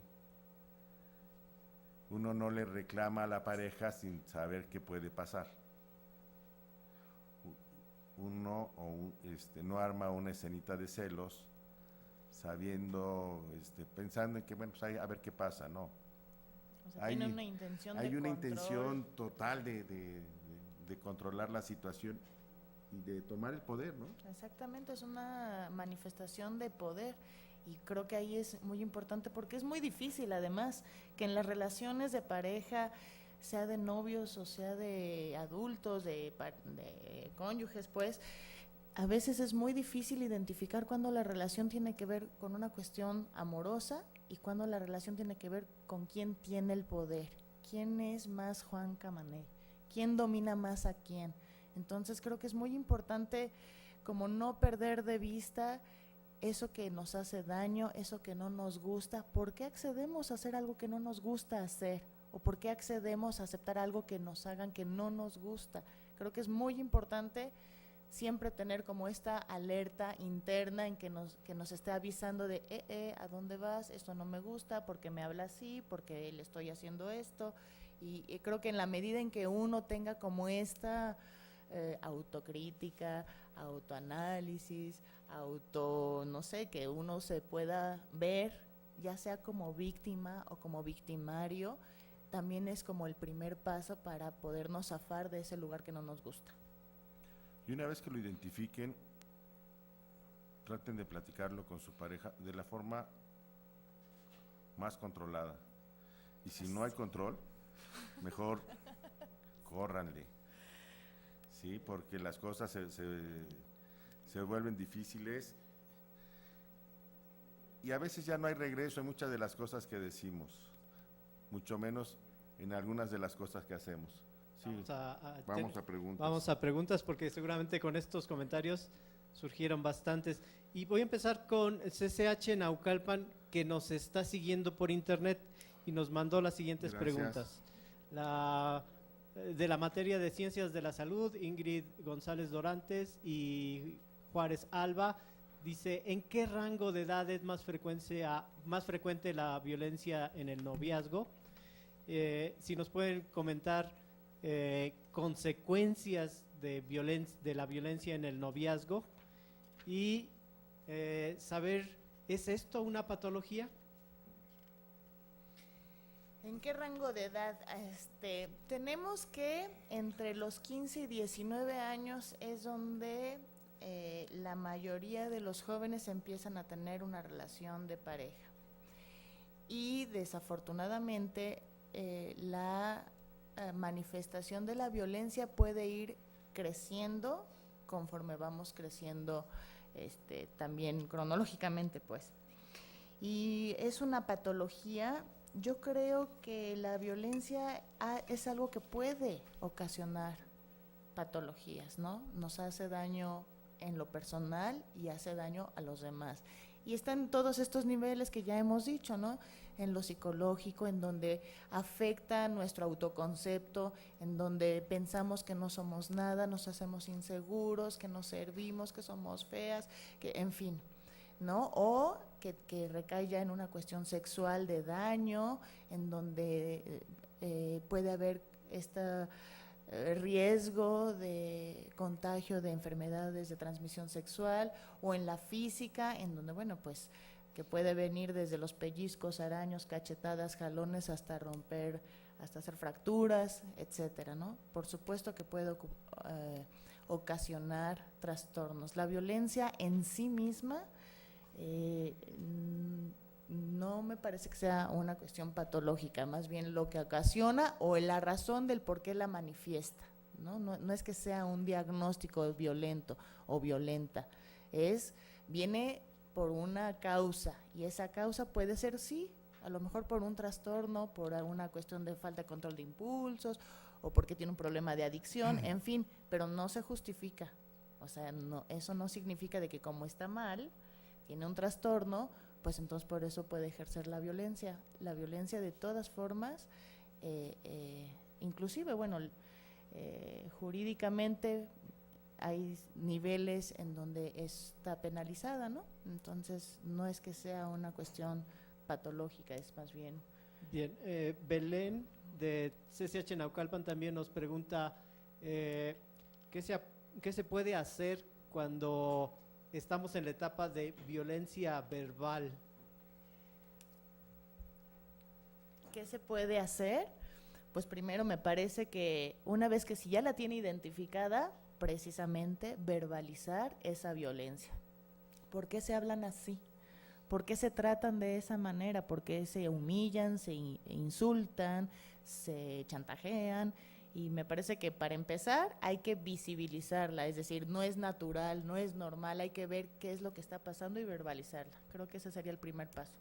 Uno no le reclama a la pareja sin saber qué puede pasar. Uno no arma una escenita de celos sabiendo, pensando en que, bueno, pues a ver qué pasa, no. O sea, tiene una intención de hay una control. intención total de controlar la situación y de tomar el poder, ¿no? Exactamente, es una manifestación de poder y creo que ahí es muy importante porque es muy difícil además que en las relaciones de pareja, sea de novios o sea de adultos, de cónyuges, pues, a veces es muy difícil identificar cuando la relación tiene que ver con una cuestión amorosa y cuando la relación tiene que ver con quién tiene el poder, quién es más Juan Camaney, quién domina más a quién. Entonces creo que es muy importante como no perder de vista eso que nos hace daño, eso que no nos gusta. ¿Por qué accedemos a hacer algo que no nos gusta hacer? ¿O por qué accedemos a aceptar algo que nos hagan que no nos gusta? Creo que es muy importante siempre tener como esta alerta interna en que nos esté avisando de ¿a dónde vas? Esto no me gusta, porque me habla así, porque le estoy haciendo esto. Y creo que en la medida en que uno tenga como esta autocrítica, autoanálisis, no sé, que uno se pueda ver, ya sea como víctima o como victimario, también es como el primer paso para podernos zafar de ese lugar que no nos gusta. Y una vez que lo identifiquen, traten de platicarlo con su pareja de la forma más controlada. Y si no hay control, mejor córranle. Sí, porque las cosas se vuelven difíciles y a veces ya no hay regreso en muchas de las cosas que decimos, mucho menos en algunas de las cosas que hacemos. Sí, vamos a preguntas. Vamos a preguntas porque seguramente con estos comentarios surgieron bastantes. Y voy a empezar con el CCH Naucalpan, que nos está siguiendo por internet y nos mandó las siguientes preguntas. De la materia de Ciencias de la Salud, Ingrid González Dorantes y Juárez Alba, dice, ¿en qué rango de edad es más frecuente la violencia en el noviazgo? Si nos pueden comentar consecuencias de la violencia en el noviazgo y saber, ¿es esto una patología? ¿En qué rango de edad? Tenemos que entre los 15 y 19 años es donde la mayoría de los jóvenes empiezan a tener una relación de pareja. Y desafortunadamente la manifestación de la violencia puede ir creciendo conforme vamos creciendo también cronológicamente, pues. Y es una patología. Yo creo que la violencia es algo que puede ocasionar patologías, ¿no? Nos hace daño en lo personal y hace daño a los demás. Y está en todos estos niveles que ya hemos dicho, ¿no? En lo psicológico, en donde afecta nuestro autoconcepto, en donde pensamos que no somos nada, nos hacemos inseguros, que no servimos, que somos feas, que en fin, ¿no? O que recae ya en una cuestión sexual de daño, en donde puede haber riesgo de contagio de enfermedades de transmisión sexual, o en la física, en donde, bueno, pues que puede venir desde los pellizcos, araños, cachetadas, jalones, hasta romper, hasta hacer fracturas, etcétera, ¿no? Por supuesto que puede ocasionar trastornos. La violencia en sí misma no me parece que sea una cuestión patológica, más bien lo que ocasiona o la razón del por qué la manifiesta, ¿no? No es que sea un diagnóstico violento o violenta, viene por una causa, y esa causa puede ser, sí, a lo mejor por un trastorno, por alguna cuestión de falta de control de impulsos, o porque tiene un problema de adicción, en fin, pero no se justifica. O sea, eso no significa de que como está mal, tiene un trastorno, pues entonces por eso puede ejercer la violencia. La violencia de todas formas, inclusive, bueno, jurídicamente hay niveles en donde está penalizada, ¿no? Entonces no es que sea una cuestión patológica, es más bien. Bien, Belén de CCH Naucalpan también nos pregunta ¿qué se puede hacer cuando estamos en la etapa de violencia verbal? ¿Qué se puede hacer? Pues primero me parece que una vez que si ya la tiene identificada, precisamente verbalizar esa violencia. ¿Por qué se hablan así? ¿Por qué se tratan de esa manera? ¿Por qué se humillan, se insultan, se chantajean? Y me parece que para empezar hay que visibilizarla, es decir, no es natural, no es normal, hay que ver qué es lo que está pasando y verbalizarla. Creo que ese sería el primer paso.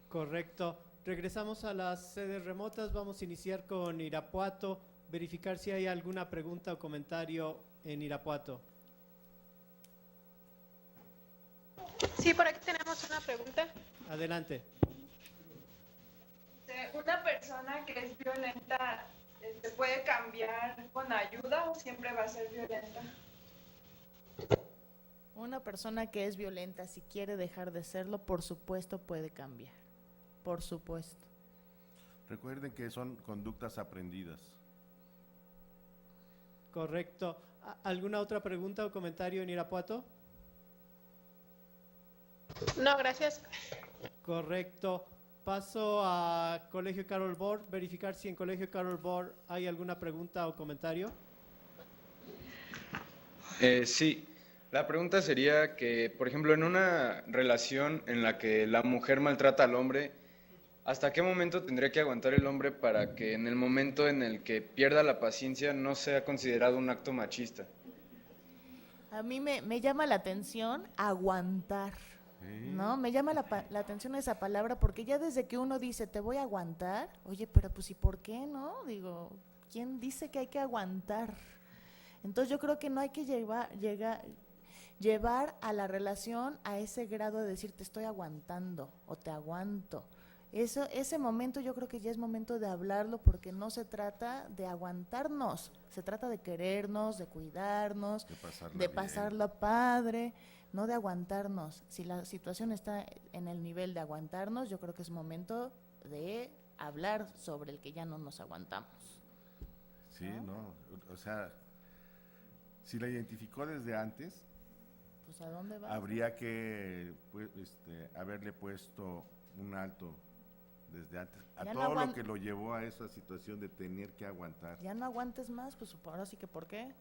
Correcto. Regresamos a las sedes remotas, vamos a iniciar con Irapuato, verificar si hay alguna pregunta o comentario en Irapuato. Sí, por aquí tenemos una pregunta. Adelante. ¿Una persona que es violenta puede cambiar con ayuda o siempre va a ser violenta? Una persona que es violenta, si quiere dejar de serlo, por supuesto puede cambiar. Por supuesto. Recuerden que son conductas aprendidas. Correcto. ¿Alguna otra pregunta o comentario en Irapuato? No, gracias. Correcto. Paso a Colegio Carol Bor, verificar si en Colegio Carol Bor hay alguna pregunta o comentario. Sí, la pregunta sería que, por ejemplo, en una relación en la que la mujer maltrata al hombre, ¿hasta qué momento tendría que aguantar el hombre para que en el momento en el que pierda la paciencia no sea considerado un acto machista? A mí me llama la atención aguantar, ¿no? Me llama la atención esa palabra porque ya desde que uno dice te voy a aguantar, oye, pero pues ¿y por qué no? Digo, ¿quién dice que hay que aguantar? Entonces yo creo que no hay que llevar a la relación a ese grado de decir te estoy aguantando o te aguanto. Ese momento yo creo que ya es momento de hablarlo porque no se trata de aguantarnos, se trata de querernos, de cuidarnos, de pasarlo padre, no de aguantarnos. Si la situación está en el nivel de aguantarnos, yo creo que es momento de hablar sobre el que ya no nos aguantamos. Sí, ¿no? O sea, si la identificó desde antes, pues ¿a dónde va? Habría que pues, haberle puesto un alto desde antes, a Ya todo no lo que lo llevó a esa situación de tener que aguantar. Ya no aguantes más, pues ahora sí que ¿por qué?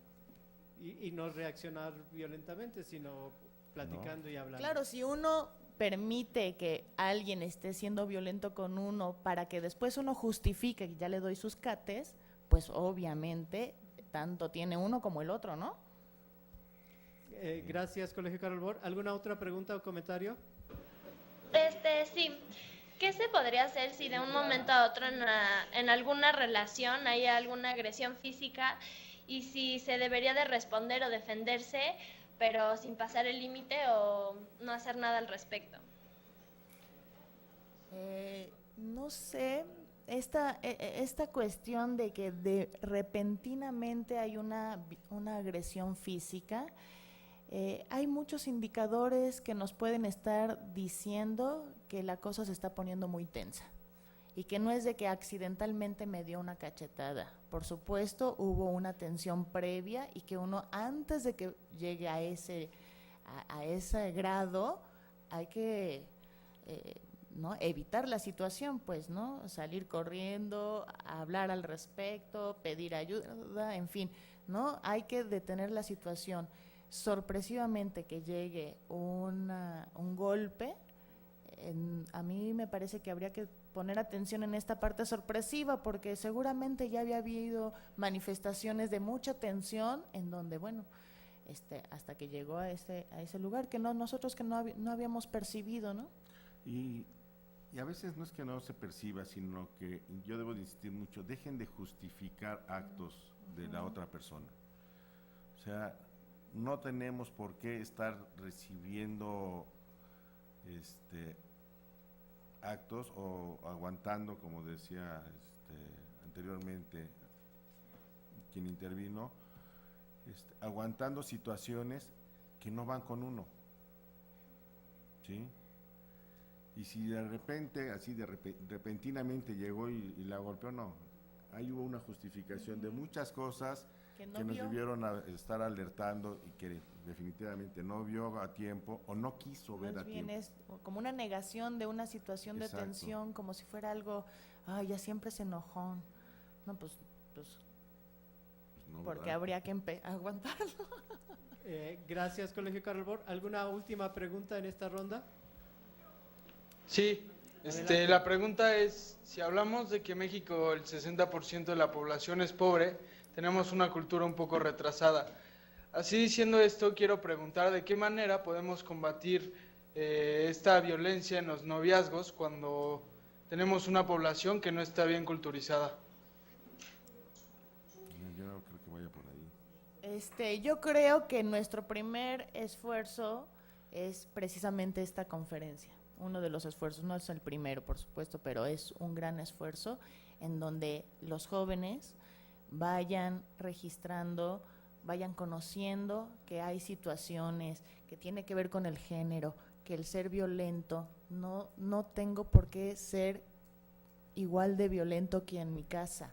Y no reaccionar violentamente, sino platicando y hablando. Claro, si uno permite que alguien esté siendo violento con uno para que después uno justifique que ya le doy sus cates, pues obviamente tanto tiene uno como el otro, ¿no? Gracias, Colegio Carol Bor. ¿Alguna otra pregunta o comentario? Sí. ¿Qué se podría hacer si de un momento a otro en alguna relación hay alguna agresión física y si se debería de responder o defenderse, pero sin pasar el límite o no hacer nada al respecto? No sé, esta cuestión de que repentinamente hay una agresión física, hay muchos indicadores que nos pueden estar diciendo que la cosa se está poniendo muy tensa y que no es de que accidentalmente me dio una cachetada. Por supuesto, hubo una tensión previa y que uno antes de que llegue a ese grado hay que ¿no? evitar la situación, pues, ¿no? Salir corriendo, hablar al respecto, pedir ayuda, en fin, ¿no? Hay que detener la situación. Sorpresivamente que llegue un golpe, a mí me parece que habría que poner atención en esta parte sorpresiva porque seguramente ya había habido manifestaciones de mucha tensión en donde, bueno, hasta que llegó a ese lugar que nosotros que no habíamos percibido, ¿no? Y a veces no es que no se perciba, sino que yo debo de insistir mucho, dejen de justificar actos de la otra persona. O sea, no tenemos por qué estar recibiendo actos o aguantando, como decía anteriormente quien intervino, aguantando situaciones que no van con uno, ¿sí? Y si de repente, así repentinamente llegó y la golpeó, no. Ahí hubo una justificación de muchas cosas que nos debieron estar alertando y que definitivamente no vio a tiempo o no quiso ver a tiempo. Es como una negación de una situación de tensión, como si fuera algo, ay, ya siempre se enojó. No, pues no, porque ¿verdad? Habría que aguantarlo. Gracias, Colegio Carol Bor. ¿Alguna última pregunta en esta ronda? Sí, la pregunta es, si hablamos de que México el 60% de la población es pobre, tenemos una cultura un poco retrasada. Así diciendo esto, quiero preguntar de qué manera podemos combatir esta violencia en los noviazgos cuando tenemos una población que no está bien culturizada. Yo no creo que vaya por ahí. Yo creo que nuestro primer esfuerzo es precisamente esta conferencia. Uno de los esfuerzos, no es el primero, por supuesto, pero es un gran esfuerzo en donde los jóvenes vayan registrando, vayan conociendo que hay situaciones que tiene que ver con el género, que el ser violento, no tengo por qué ser igual de violento que en mi casa,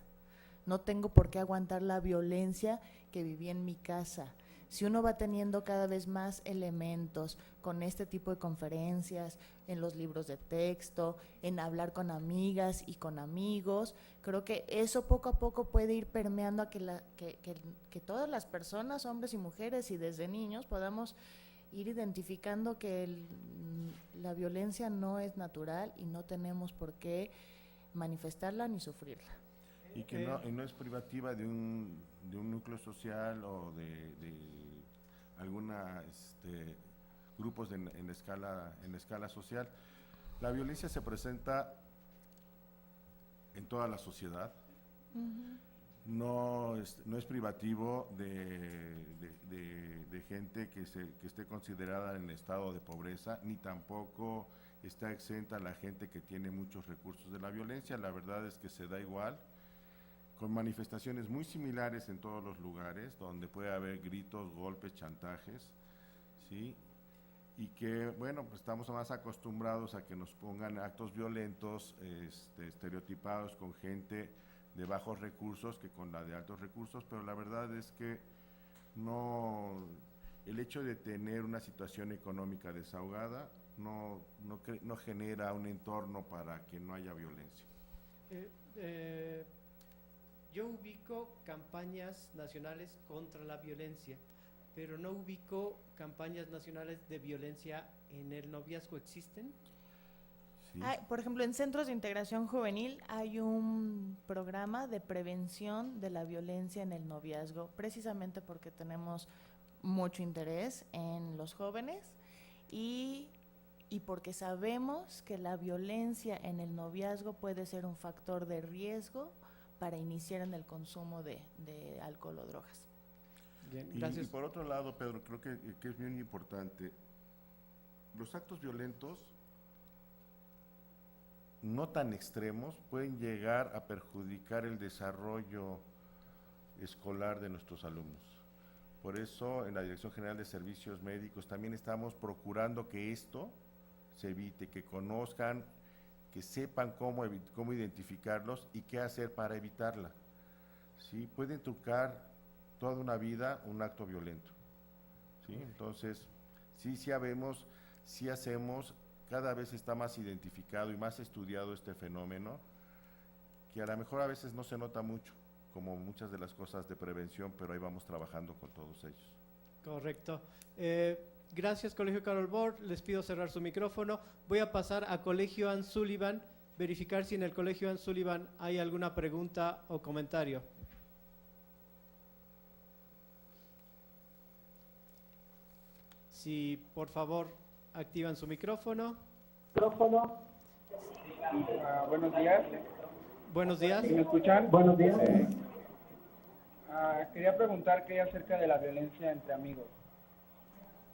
no tengo por qué aguantar la violencia que viví en mi casa. Si uno va teniendo cada vez más elementos con este tipo de conferencias, en los libros de texto, en hablar con amigas y con amigos, creo que eso poco a poco puede ir permeando a que todas las personas, hombres y mujeres y desde niños, podamos ir identificando que la violencia no es natural y no tenemos por qué manifestarla ni sufrirla. Y que no es privativa de un núcleo social o de alguna grupos en escala social. La violencia se presenta en toda la sociedad. No es privativo de gente que esté considerada en estado de pobreza, ni tampoco está exenta la gente que tiene muchos recursos de la violencia. La verdad es que se da igual, con manifestaciones muy similares en todos los lugares, donde puede haber gritos, golpes, chantajes, ¿sí? Y que, bueno, pues estamos más acostumbrados a que nos pongan actos violentos, estereotipados con gente de bajos recursos que con la de altos recursos, pero la verdad es que el hecho de tener una situación económica desahogada no genera un entorno para que no haya violencia. Yo ubico campañas nacionales contra la violencia, pero no ubico campañas nacionales de violencia en el noviazgo. ¿Existen? Sí. Por ejemplo, en centros de integración juvenil hay un programa de prevención de la violencia en el noviazgo, precisamente porque tenemos mucho interés en los jóvenes y porque sabemos que la violencia en el noviazgo puede ser un factor de riesgo para iniciar en el consumo de alcohol o drogas. Bien, gracias. Y por otro lado, Pedro, creo que es bien importante, los actos violentos no tan extremos pueden llegar a perjudicar el desarrollo escolar de nuestros alumnos. Por eso, en la Dirección General de Servicios Médicos también estamos procurando que esto se evite, que conozcan, que sepan cómo identificarlos y qué hacer para evitarla. ¿Sí? Pueden trucar toda una vida un acto violento. ¿Sí? Entonces, sí sabemos, sí hacemos, cada vez está más identificado y más estudiado este fenómeno, que a lo mejor a veces no se nota mucho, como muchas de las cosas de prevención, pero ahí vamos trabajando con todos ellos. Correcto. Gracias, Colegio Carol Bor. Les pido cerrar su micrófono. Voy a pasar a Colegio Ann Sullivan, verificar si en el Colegio Ann Sullivan hay alguna pregunta o comentario. Si, por favor, activan su micrófono. Buenos días. Buenos días. ¿Me escuchan? Buenos días. Quería preguntar qué hay acerca de la violencia entre amigos.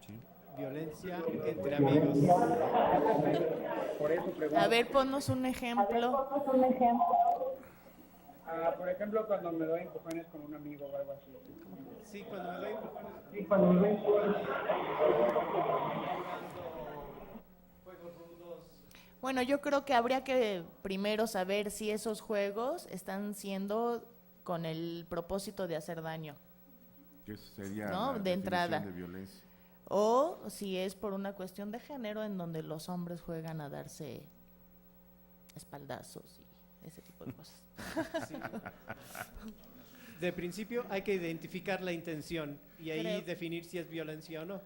Sí. Violencia entre amigos. Por eso pregunto. A ver, ponnos un ejemplo. Por ejemplo, cuando me doy empujones con un amigo o algo así. Sí, cuando me doy empujones. Sí, cuando me doy empujones. Bueno, yo creo que habría que primero saber si esos juegos están siendo con el propósito de hacer daño, Que sería ¿no? la De entrada. definición de violencia. O si es por una cuestión de género en donde los hombres juegan a darse espaldazos y ese tipo de cosas. Sí. De principio hay que identificar la intención y ahí Creo. definir si es violencia o no.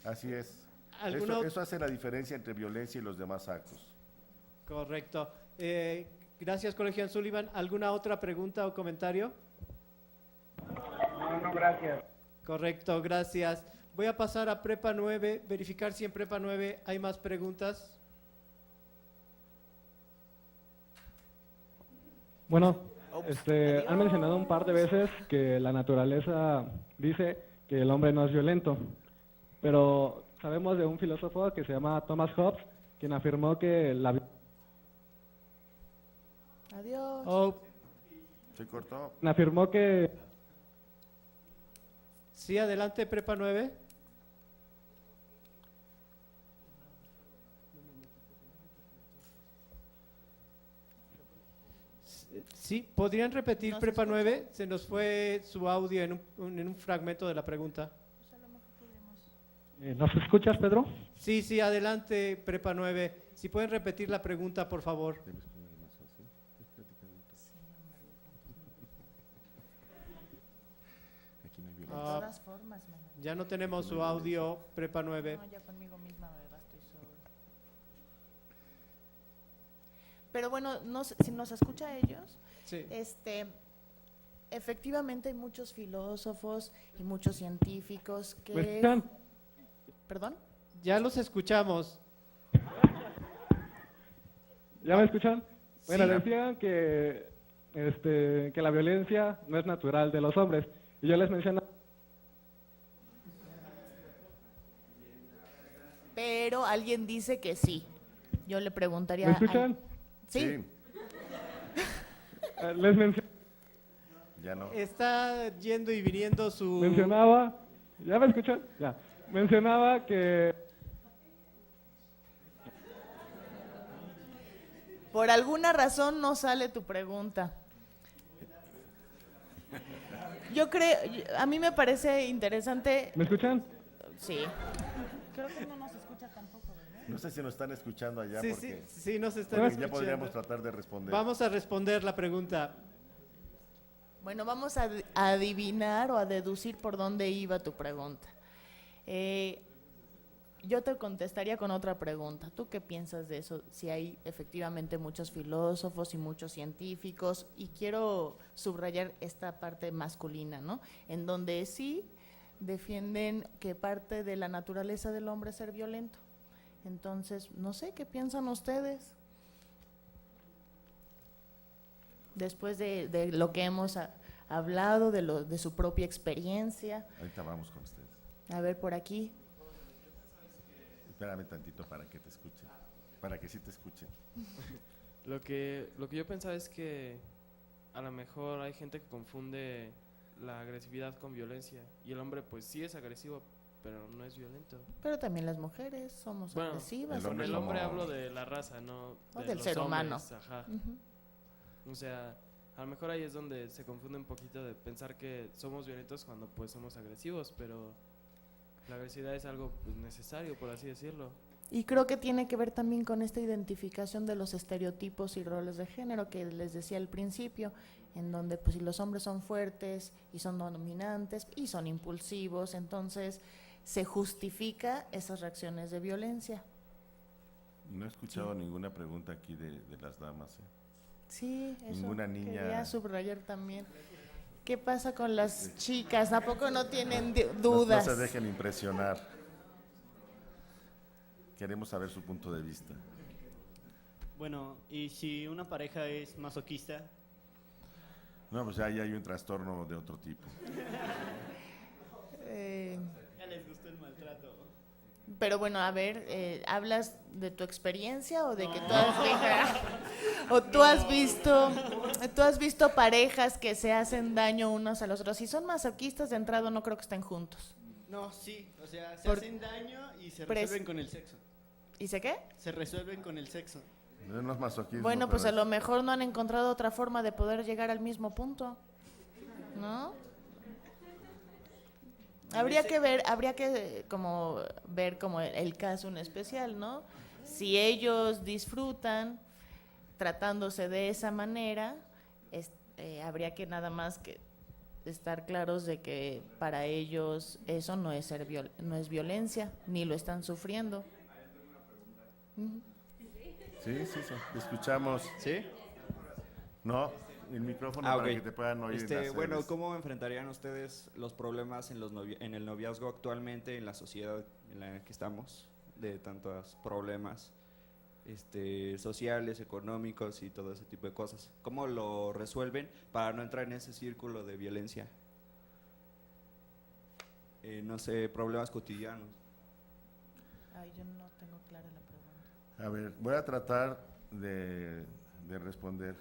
Así es. ¿Alguno- Eso hace la diferencia entre violencia y los demás actos. Correcto. Gracias, Colegio Sullivan. ¿Alguna otra pregunta o comentario? No, gracias. Correcto, gracias. Voy a pasar a Prepa 9, verificar si en Prepa 9 hay más preguntas. Bueno, han mencionado un par de veces que la naturaleza dice que el hombre no es violento, pero sabemos de un filósofo que se llama Thomas Hobbes, quien afirmó que la Adiós. Oh, Se cortó. afirmó que sí, adelante, Prepa 9. Sí, ¿podrían repetir Prepa 9? Se nos fue su audio en un fragmento de la pregunta. ¿nos escuchas, Pedro? Sí, sí, adelante, Prepa 9. Si pueden repetir la pregunta, por favor. De todas formas, Ya no tenemos su audio, Prepa 9. No, ya conmigo misma, ¿verdad? Estoy sola. Pero bueno, no sé, si nos escucha a ellos, Sí. Efectivamente hay muchos filósofos y muchos científicos que... ¿Me escuchan? ¿Perdón? Ya los escuchamos. ¿Ya me escuchan? Bueno, Sí. decían que la violencia no es natural de los hombres. Y yo les menciono... Pero alguien dice que sí. Yo le preguntaría... ¿Me escuchan? Sí. Les Ya no. Está yendo y viniendo su... mencionaba... ¿Ya me escuchan? Ya. Mencionaba que... Por alguna razón no sale tu pregunta. Yo creo, a mí me parece interesante... ¿Me escuchan? Sí. Creo que no nos escucha tampoco, ¿verdad? No sé si nos están escuchando allá Sí, porque sí, nos están porque escuchando. ya podríamos tratar de responder. Vamos a responder la pregunta. Bueno, vamos a adivinar o a deducir por dónde iba tu pregunta. Yo te contestaría con otra pregunta. ¿Tú qué piensas de eso? Si hay efectivamente muchos filósofos y muchos científicos, y quiero subrayar esta parte masculina, ¿no? En donde sí defienden que parte de la naturaleza del hombre es ser violento. Entonces, no sé, ¿qué piensan ustedes? Después de lo que hemos hablado, de su propia experiencia. Ahorita vamos con ustedes. A ver, por aquí. Espérame tantito para que te escuchen. Para que sí te escuchen. Lo que yo pensaba es que a lo mejor hay gente que confunde la agresividad con violencia. Y el hombre pues sí es agresivo, pero no es violento. Pero también las mujeres somos agresivas. Sobre el hombre hablo de la raza, no O de del los ser humano. hombres, ajá. Ujú. O sea, a lo mejor ahí es donde se confunde un poquito de pensar que somos violentos cuando pues somos agresivos, pero la agresividad es algo pues, necesario, por así decirlo. Y creo que tiene que ver también con esta identificación de los estereotipos y roles de género que les decía al principio, en donde pues si los hombres son fuertes y son dominantes y son impulsivos, entonces se justifica esas reacciones de violencia. No he escuchado ninguna pregunta aquí de las damas. Sí, eso Ninguna niña. quería subrayar también. ¿Qué pasa con las chicas? ¿A poco no tienen No dudas? se dejen impresionar. Queremos saber su punto de vista. Bueno, ¿y si una pareja es masoquista? No, pues ahí hay un trastorno de otro tipo. Ya les gustó el maltrato. Pero bueno, a ver, ¿hablas de tu experiencia o de que tú has visto, o tú has visto parejas que se hacen daño unos a los otros? Si son masoquistas de entrada, no creo que estén juntos. No, sí, o sea, se hacen daño y se resuelven con el sexo. ¿Y se qué? Se resuelven con el sexo. No es masoquismo, Bueno, pues pero a lo mejor no han encontrado otra forma de poder llegar al mismo punto, ¿no? Habría que ver como el caso en especial, ¿no? Si ellos disfrutan tratándose de esa manera, habría que nada más que estar claros de que para ellos eso no es no es violencia, ni lo están sufriendo. Sí, te escuchamos. ¿Sí? No, el micrófono para que te puedan oír. Bueno, ¿cómo enfrentarían ustedes los problemas en el noviazgo actualmente en la sociedad en la que estamos? De tantos problemas sociales, económicos y todo ese tipo de cosas. ¿Cómo lo resuelven para no entrar en ese círculo de violencia? No sé, problemas cotidianos. Ay, yo no tengo clara la pregunta. A ver, voy a tratar de responder.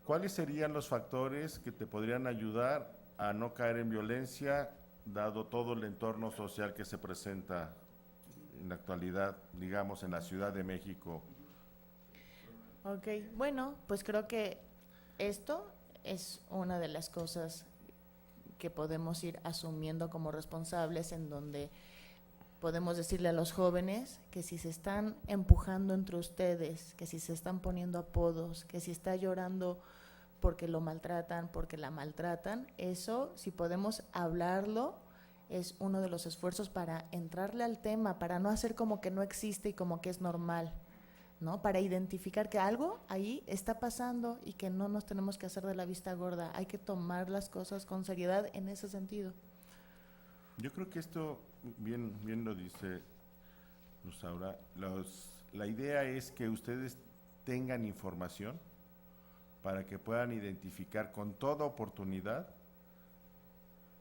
¿Cuáles serían los factores que te podrían ayudar a no caer en violencia, dado todo el entorno social que se presenta en la actualidad, digamos, en la Ciudad de México? Ok, bueno, pues creo que esto es una de las cosas que podemos ir asumiendo como responsables, en donde podemos decirle a los jóvenes que si se están empujando entre ustedes, que si se están poniendo apodos, que si está llorando porque lo maltratan, porque la maltratan, eso, si podemos hablarlo, es uno de los esfuerzos para entrarle al tema, para no hacer como que no existe y como que es normal, ¿no? Para identificar que algo ahí está pasando y que no nos tenemos que hacer de la vista gorda. Hay que tomar las cosas con seriedad en ese sentido. Yo creo que esto, bien lo dice Rosaura, la idea es que ustedes tengan información para que puedan identificar con toda oportunidad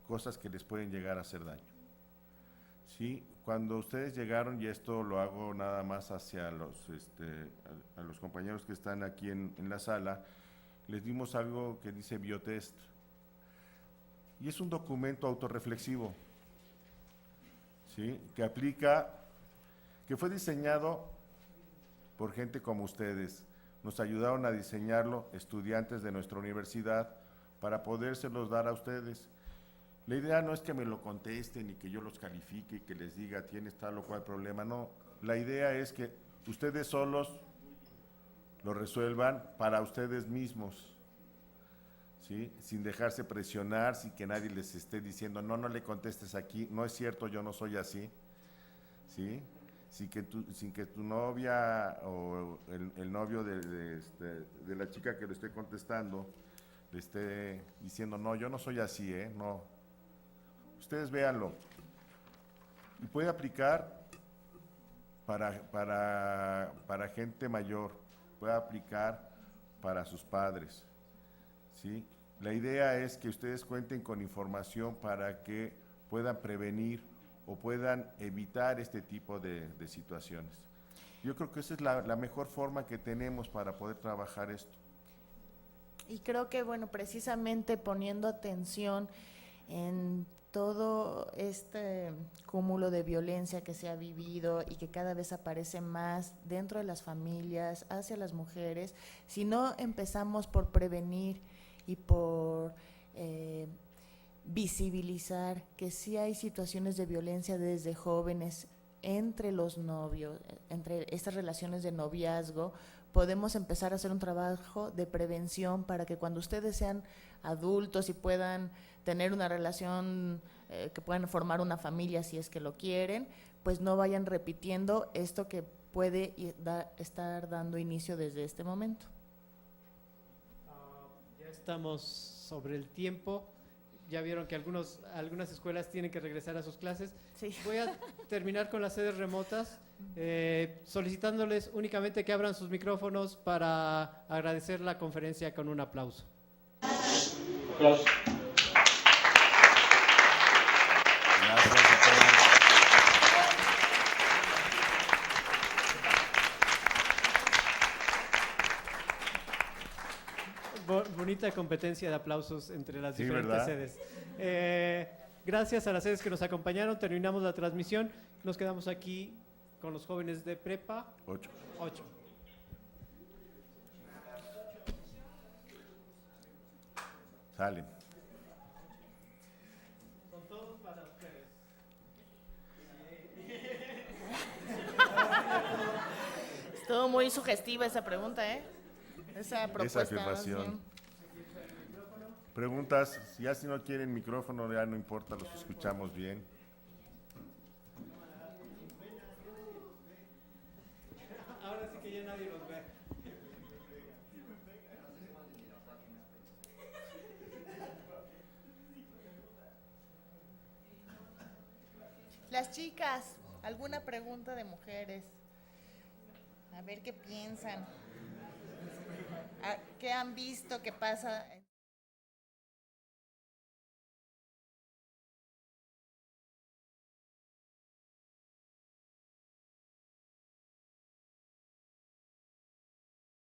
cosas que les pueden llegar a hacer daño. ¿Sí? Cuando ustedes llegaron, y esto lo hago nada más hacia a los compañeros que están aquí en la sala, les dimos algo que dice Biotest. Y es un documento autorreflexivo, ¿sí? Que fue diseñado por gente como ustedes. Nos ayudaron a diseñarlo estudiantes de nuestra universidad para podérselos dar a ustedes. La idea no es que me lo contesten y que yo los califique y que les diga tienes tal o cual problema, no. La idea es que ustedes solos lo resuelvan para ustedes mismos, ¿sí? Sin dejarse presionar, sin que nadie les esté diciendo no le contestes aquí, no es cierto, yo no soy así, ¿sí? Sin que tu novia o el novio de la chica que le esté contestando le esté diciendo no, yo no soy así, no. Ustedes véanlo. Y puede aplicar para gente mayor, puede aplicar para sus padres, ¿sí? La idea es que ustedes cuenten con información para que puedan prevenir o puedan evitar este tipo de situaciones. Yo creo que esa es la mejor forma que tenemos para poder trabajar esto. Y creo que, bueno, precisamente poniendo atención en todo este cúmulo de violencia que se ha vivido y que cada vez aparece más dentro de las familias, hacia las mujeres, si no empezamos por prevenir y por visibilizar que sí hay situaciones de violencia desde jóvenes entre los novios, entre estas relaciones de noviazgo, podemos empezar a hacer un trabajo de prevención para que cuando ustedes sean adultos y puedan tener una relación, que puedan formar una familia si es que lo quieren, pues no vayan repitiendo esto que puede estar dando inicio desde este momento. Ya estamos sobre el tiempo. Ya vieron que algunas escuelas tienen que regresar a sus clases. Sí. Voy a terminar con las sedes remotas, solicitándoles únicamente que abran sus micrófonos para agradecer la conferencia con un aplauso. Aplauso. bonita competencia de aplausos entre las Sí, diferentes ¿verdad? sedes. Gracias a las sedes que nos acompañaron. Terminamos la transmisión. Nos quedamos aquí con los jóvenes de prepa 8. 8. Salen. Son todos para ustedes. Estuvo muy sugestiva esa pregunta, ¿eh? Esa propuesta. Esa afirmación. Preguntas, ya si no quieren micrófono, ya no importa, los escuchamos bien. Ahora sí que ya nadie los ve. Las chicas, ¿alguna pregunta de mujeres? A ver qué piensan. ¿Qué han visto que pasa